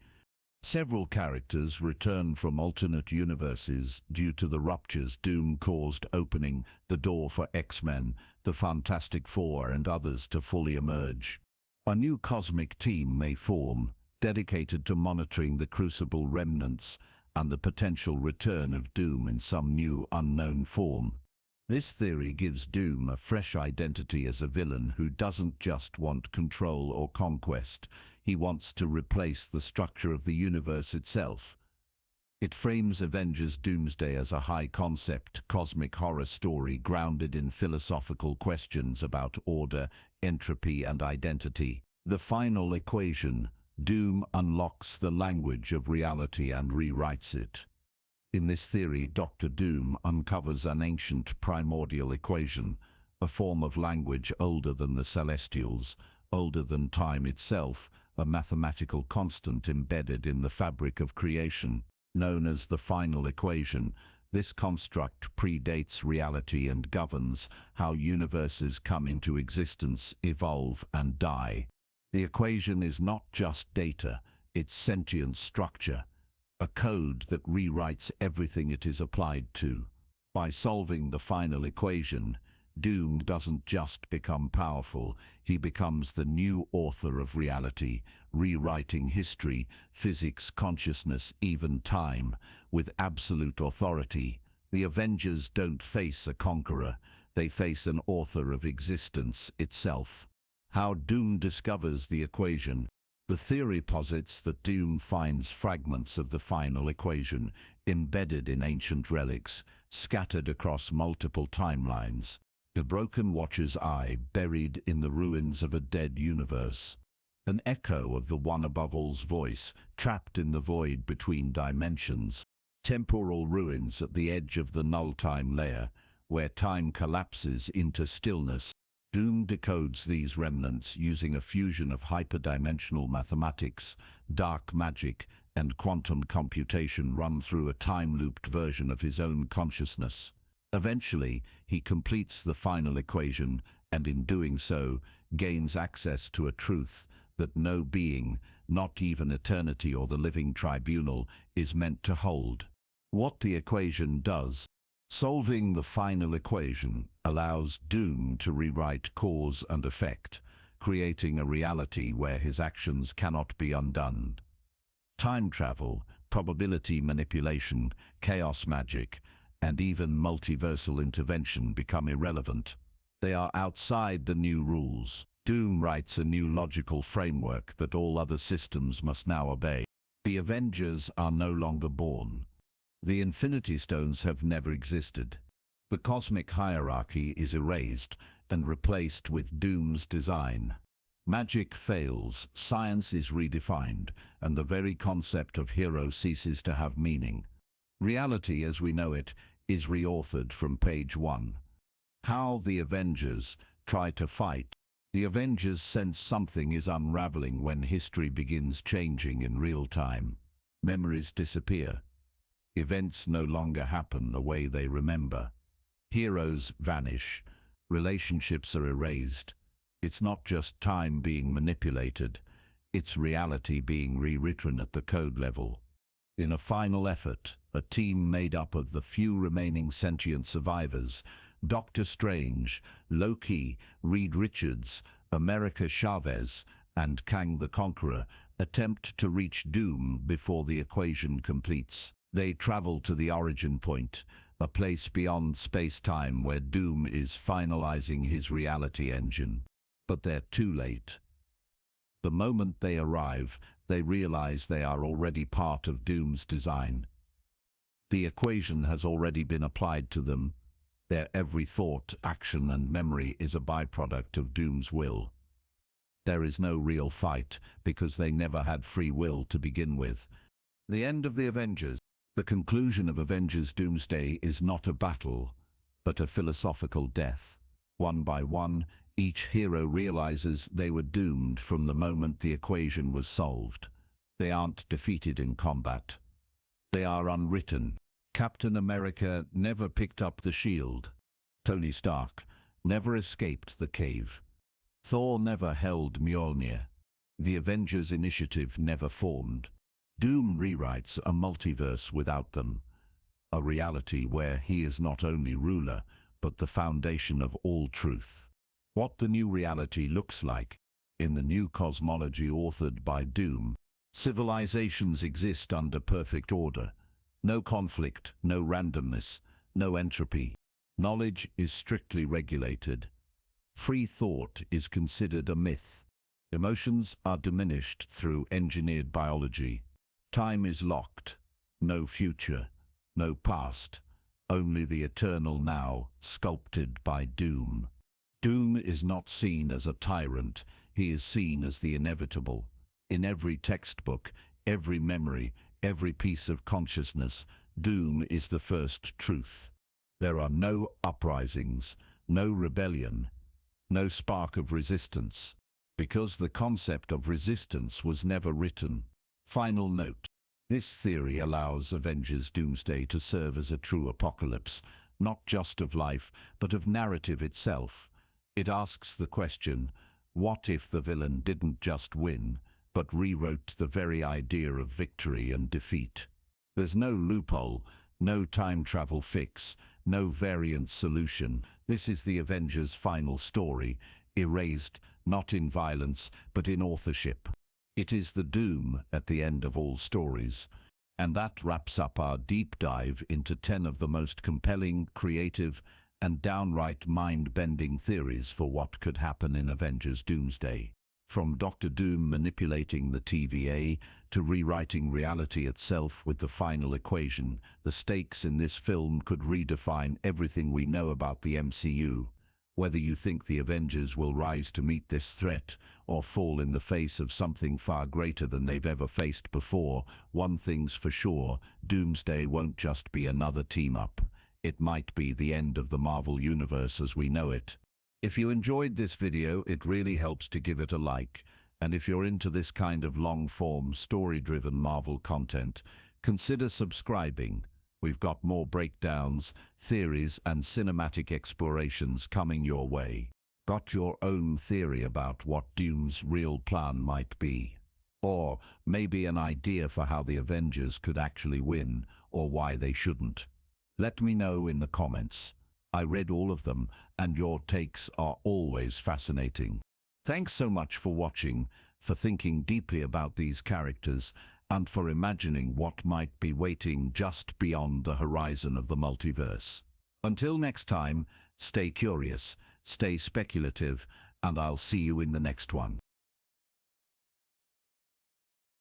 Several characters return from alternate universes due to the ruptures Doom caused, opening the door for X-Men, the Fantastic Four, and others to fully emerge. A new cosmic team may form, dedicated to monitoring the Crucible remnants and the potential return of Doom in some new unknown form. This theory gives Doom a fresh identity as a villain who doesn't just want control or conquest. He wants to replace the structure of the universe itself. It frames Avengers Doomsday as a high-concept cosmic horror story grounded in philosophical questions about order, entropy, and identity. The final equation. Doom unlocks the language of reality and rewrites it. In this theory, Dr. Doom uncovers an ancient primordial equation, a form of language older than the Celestials, older than time itself, a mathematical constant embedded in the fabric of creation. Known as the final equation, this construct predates reality and governs how universes come into existence, evolve, and die. The equation is not just data, it's sentient structure, a code that rewrites everything it is applied to. By solving the final equation, Doom doesn't just become powerful, he becomes the new author of reality, rewriting history, physics, consciousness, even time, with absolute authority. The Avengers don't face a conqueror, They face an author of existence itself. How Doom discovers the equation. The theory posits that Doom finds fragments of the final equation embedded in ancient relics, scattered across multiple timelines. The broken Watcher's eye buried in the ruins of a dead universe. An echo of the one above all's voice, trapped in the void between dimensions. Temporal ruins at the edge of the null-time layer, where time collapses into stillness. Doom decodes these remnants using a fusion of hyperdimensional mathematics, dark magic, and quantum computation run through a time-looped version of his own consciousness. Eventually, he completes the final equation, and in doing so, gains access to a truth that no being, not even eternity or the living tribunal, is meant to hold. What the equation does. Solving the final equation allows Doom to rewrite cause and effect, creating a reality where his actions cannot be undone. Time travel, probability manipulation, chaos magic, and even multiversal intervention become irrelevant. They are outside the new rules. Doom writes a new logical framework that all other systems must now obey. The Avengers are no longer born. The Infinity Stones have never existed. The cosmic hierarchy is erased and replaced with Doom's design. Magic fails, science is redefined, and the very concept of hero ceases to have meaning. Reality as we know it is reauthored from page 1. How the Avengers try to fight. The Avengers sense something is unraveling when history begins changing in real time. Memories disappear. Events no longer happen the way they remember. Heroes vanish. Relationships are erased. It's not just time being manipulated, it's reality being rewritten at the code level. In a final effort, a team made up of the few remaining sentient survivors, Doctor Strange, Loki, Reed Richards, America Chavez, and Kang the Conqueror, attempt to reach Doom before the equation completes. They travel to the origin point, a place beyond space-time where Doom is finalizing his reality engine. But they're too late. The moment they arrive, they realize they are already part of Doom's design. The equation has already been applied to them. Their every thought, action, and memory is a byproduct of Doom's will. There is no real fight, because they never had free will to begin with. The end of the Avengers. The conclusion of Avengers Doomsday is not a battle, but a philosophical death. One by one, each hero realizes they were doomed from the moment the equation was solved. They aren't defeated in combat. They are unwritten. Captain America never picked up the shield. Tony Stark never escaped the cave. Thor never held Mjolnir. The Avengers Initiative never formed. Doom rewrites a multiverse without them. A reality where he is not only ruler, but the foundation of all truth. What the new reality looks like. In the new cosmology authored by Doom, civilizations exist under perfect order. No conflict, no randomness, no entropy. Knowledge is strictly regulated. Free thought is considered a myth. Emotions are diminished through engineered biology. Time is locked. No future, no past. Only the eternal now, sculpted by Doom. Doom is not seen as a tyrant, he is seen as the inevitable. In every textbook, every memory, every piece of consciousness, Doom is the first truth. There are no uprisings, no rebellion, no spark of resistance, because the concept of resistance was never written. Final note. This theory allows Avengers Doomsday to serve as a true apocalypse, not just of life, but of narrative itself. It asks the question, what if the villain didn't just win, but rewrote the very idea of victory and defeat? There's no loophole, no time travel fix, no variant solution. This is the Avengers' final story, erased not in violence, but in authorship. It is the Doom at the end of all stories. And that wraps up our deep dive into 10 of the most compelling, creative, and downright mind-bending theories for what could happen in Avengers Doomsday. From Doctor Doom manipulating the TVA to rewriting reality itself with the final equation, the stakes in this film could redefine everything we know about the MCU. Whether you think the Avengers will rise to meet this threat or fall in the face of something far greater than they've ever faced before, one thing's for sure: Doomsday won't just be another team-up. It might be the end of the Marvel Universe as we know it. If you enjoyed this video, it really helps to give it a like. And if you're into this kind of long-form, story-driven Marvel content, consider subscribing. We've got more breakdowns, theories, and cinematic explorations coming your way. Got your own theory about what Doom's real plan might be? Or maybe an idea for how the Avengers could actually win, or why they shouldn't? Let me know in the comments. I read all of them, and your takes are always fascinating. Thanks so much for watching, for thinking deeply about these characters, and for imagining what might be waiting just beyond the horizon of the multiverse. Until next time, stay curious, stay speculative, and I'll see you in the next one.